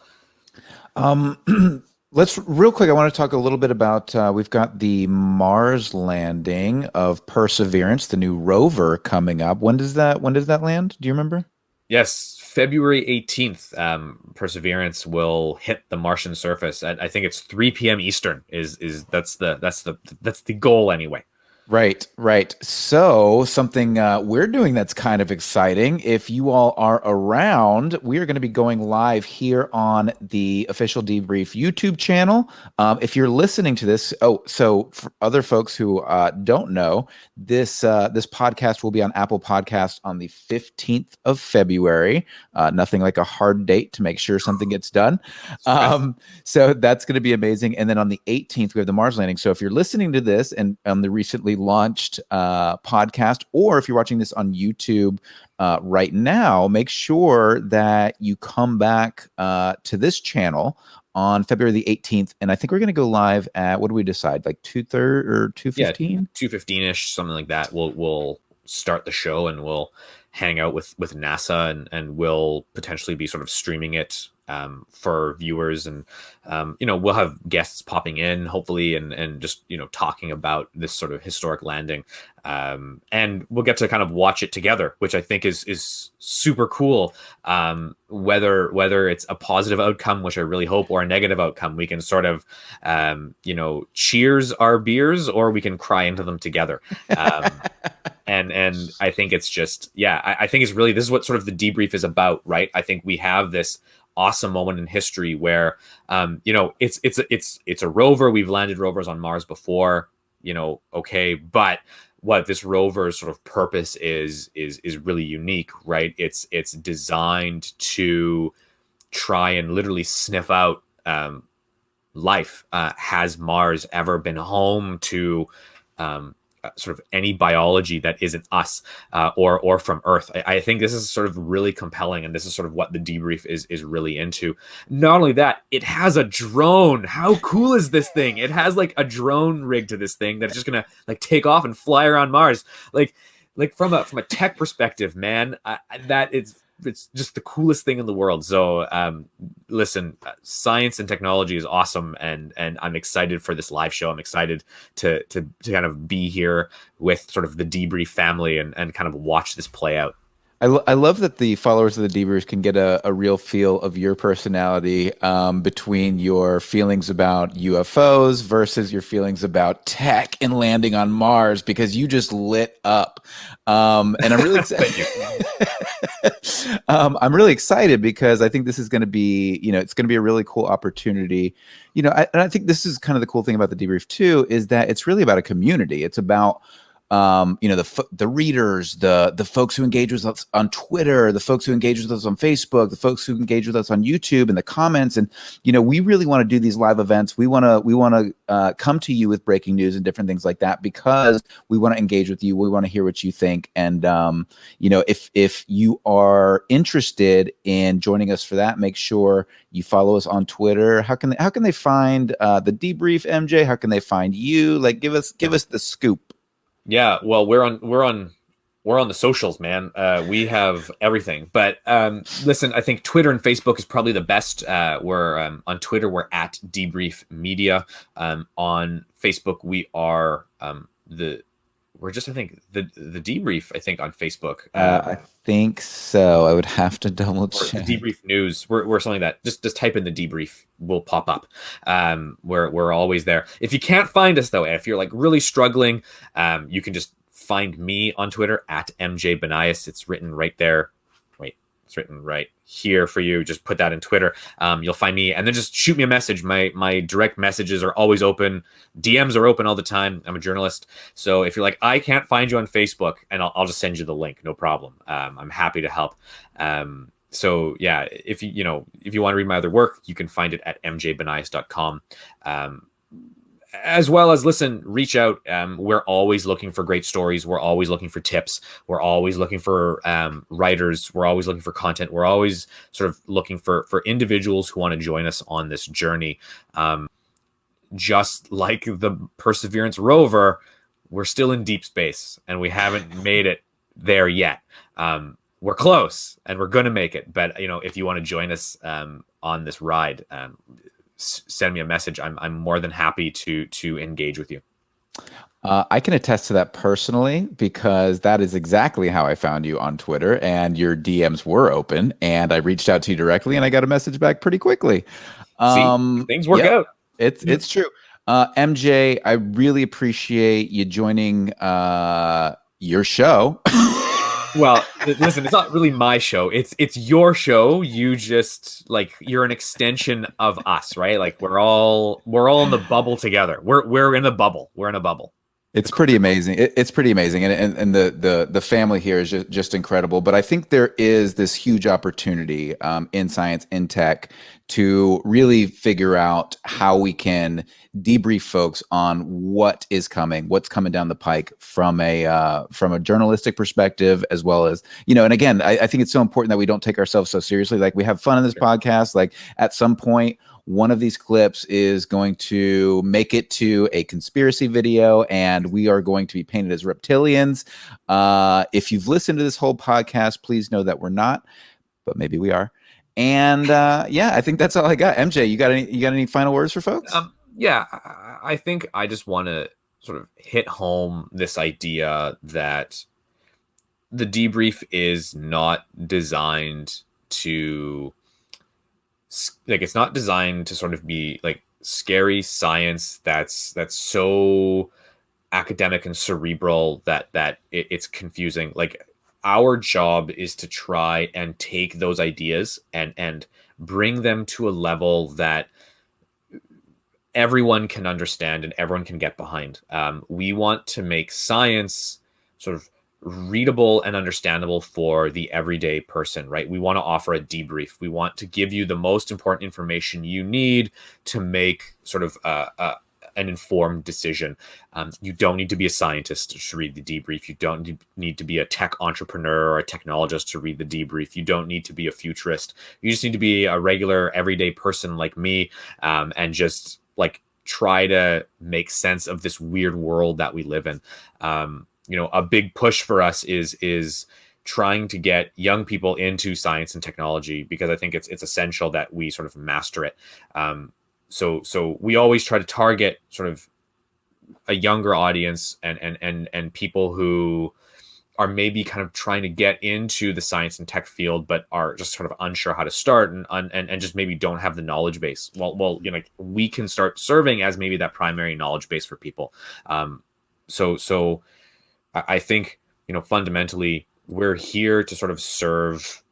Let's real quick. I want to talk a little bit about, we've got the Mars landing of Perseverance, the new rover coming up. When does that land? Do you remember?
Yes, February 18th. Perseverance will hit the Martian surface at, I think it's 3 p.m. Eastern. That's the goal anyway.
Right. So something we're doing that's kind of exciting. If you all are around, we are going to be going live here on the Official Debrief YouTube channel. If you're listening to this, so for other folks who don't know, this podcast will be on Apple Podcasts on the 15th of February. Nothing like a hard date to make sure something gets done. So that's going to be amazing. And then on the 18th, we have the Mars landing. So if you're listening to this and on the recently launched podcast, or if you're watching this on YouTube right now, make sure that you come back to this channel on February the 18th. And I think we're going to go live at, what do we decide? Like 2:30 or 2:15?
2:15-ish, something like that. We'll start the show and we'll hang out with NASA, and we'll potentially be sort of streaming it for viewers, and we'll have guests popping in hopefully, and just talking about this sort of historic landing, and we'll get to kind of watch it together, which I think is super cool. Whether it's a positive outcome, which I really hope, or a negative outcome, we can sort of cheers our beers, or we can cry into them together. And I think it's just, I think it's really, this is what sort of the debrief is about, right? I think we have this awesome moment in history where it's a rover. We've landed rovers on Mars before, okay, but what this rover's sort of purpose is really unique, right? It's designed to try and literally sniff out life. Has Mars ever been home to sort of any biology that isn't us, or from Earth? I think this is sort of really compelling, and this is sort of what the debrief is really into. Not only that, it has a drone. How cool is this thing? It has like a drone rig to this thing that's just gonna like take off and fly around Mars. Like from a tech perspective, man, it's just the coolest thing in the world. So listen, science and technology is awesome, and I'm excited for this live show. I'm excited to kind of be here with sort of the debrief family and kind of watch this play out.
I love that the followers of the debrief can get a real feel of your personality, between your feelings about UFOs versus your feelings about tech and landing on Mars, because you just lit up. And I'm really excited. I'm really excited because I think this is going to be, it's going to be a really cool opportunity. And I think this is kind of the cool thing about the debrief too, is that it's really about a community. It's about the readers, the folks who engage with us on Twitter, the folks who engage with us on Facebook, the folks who engage with us on YouTube, and the comments. And we really want to do these live events. We want to come to you with breaking news and different things like that, because we want to engage with you. We want to hear what you think. And if you are interested in joining us for that, make sure you follow us on Twitter. How can they find the debrief, MJ? How can they find you? Like, give us the scoop.
Yeah, well, we're on the socials, man. We have everything. But listen, I think Twitter and Facebook is probably the best. We're on Twitter, we're at Debrief Media. On Facebook, we are we're just, I think, the Debrief, I think, on Facebook.
I think so. I would have to double check.
The Debrief News. We're something that just type in the Debrief, will pop up. We're always there. If you can't find us though, if you're like really struggling, you can just find me on Twitter at MJ Banius. It's written right there. Wait, it's written right here for you. Just put that in Twitter. You'll find me, and then just shoot me a message. My direct messages are always open. DMs are open all the time. I'm a journalist, so if you're like, I can't find you on Facebook, and I'll just send you the link. No problem. I'm happy to help. So yeah, if you want to read my other work, you can find it at mjbanias.com. As well as, listen, reach out. We're always looking for great stories. We're always looking for tips. We're always looking for writers. We're always looking for content. We're always sort of looking for individuals who want to join us on this journey. Just like the Perseverance rover, we're still in deep space, and we haven't made it there yet. We're close, and we're going to make it. But, if you want to join us on this ride, send me a message. I'm more than happy to engage with you.
I can attest to that personally, because that is exactly how I found you on Twitter, and your DMs were open, and I reached out to you directly, and I got a message back pretty quickly.
See, things work out.
It's true. MJ, I really appreciate you joining your show.
Well, listen, it's not really my show. It's your show. You just, like, you're an extension of us, right? Like, we're all in the bubble together. We're in the bubble. We're in a bubble.
It's pretty amazing. It's pretty amazing, and the family here is just incredible. But I think there is this huge opportunity in science, in tech, to really figure out how we can debrief folks on what is coming, what's coming down the pike from a journalistic perspective, as well as, and again, I think it's so important that we don't take ourselves so seriously. Like, we have fun in this podcast. Like, at some point, one of these clips is going to make it to a conspiracy video, and we are going to be painted as reptilians. If you've listened to this whole podcast, please know that we're not, but maybe we are. And yeah, I think that's all I got. MJ, you got any final words for folks?
Yeah, I think I just want to sort of hit home this idea that the debrief is not designed to like, it's not designed to sort of be like scary science that's so academic and cerebral that it's confusing. Like, our job is to try and take those ideas and bring them to a level that everyone can understand and everyone can get behind. We want to make science sort of readable and understandable for the everyday person, right? We want to offer a debrief. We want to give you the most important information you need to make sort of an informed decision. You don't need to be a scientist to read the debrief. You don't need to be a tech entrepreneur or a technologist to read the debrief. You don't need to be a futurist. You just need to be a regular everyday person like me, and just like try to make sense of this weird world that we live in. A big push for us is trying to get young people into science and technology, because I think it's essential that we sort of master it. So we always try to target sort of a younger audience and people who are maybe kind of trying to get into the science and tech field, but are just sort of unsure how to start and just maybe don't have the knowledge base. Well, we can start serving as maybe that primary knowledge base for people. So I think, fundamentally, we're here to sort of serve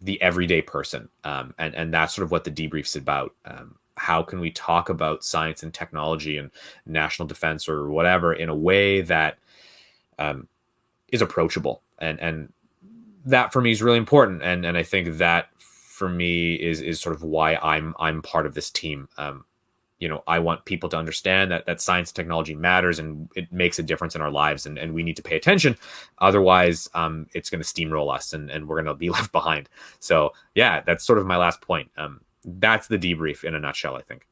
the everyday person. And that's sort of what the debrief's about. How can we talk about science and technology and national defense or whatever in a way that is approachable? And that for me is really important. And I think that for me is sort of why I'm part of this team. I want people to understand that science and technology matters and it makes a difference in our lives, and we need to pay attention. Otherwise, it's going to steamroll us and we're going to be left behind. So yeah, that's sort of my last point. That's the debrief in a nutshell, I think.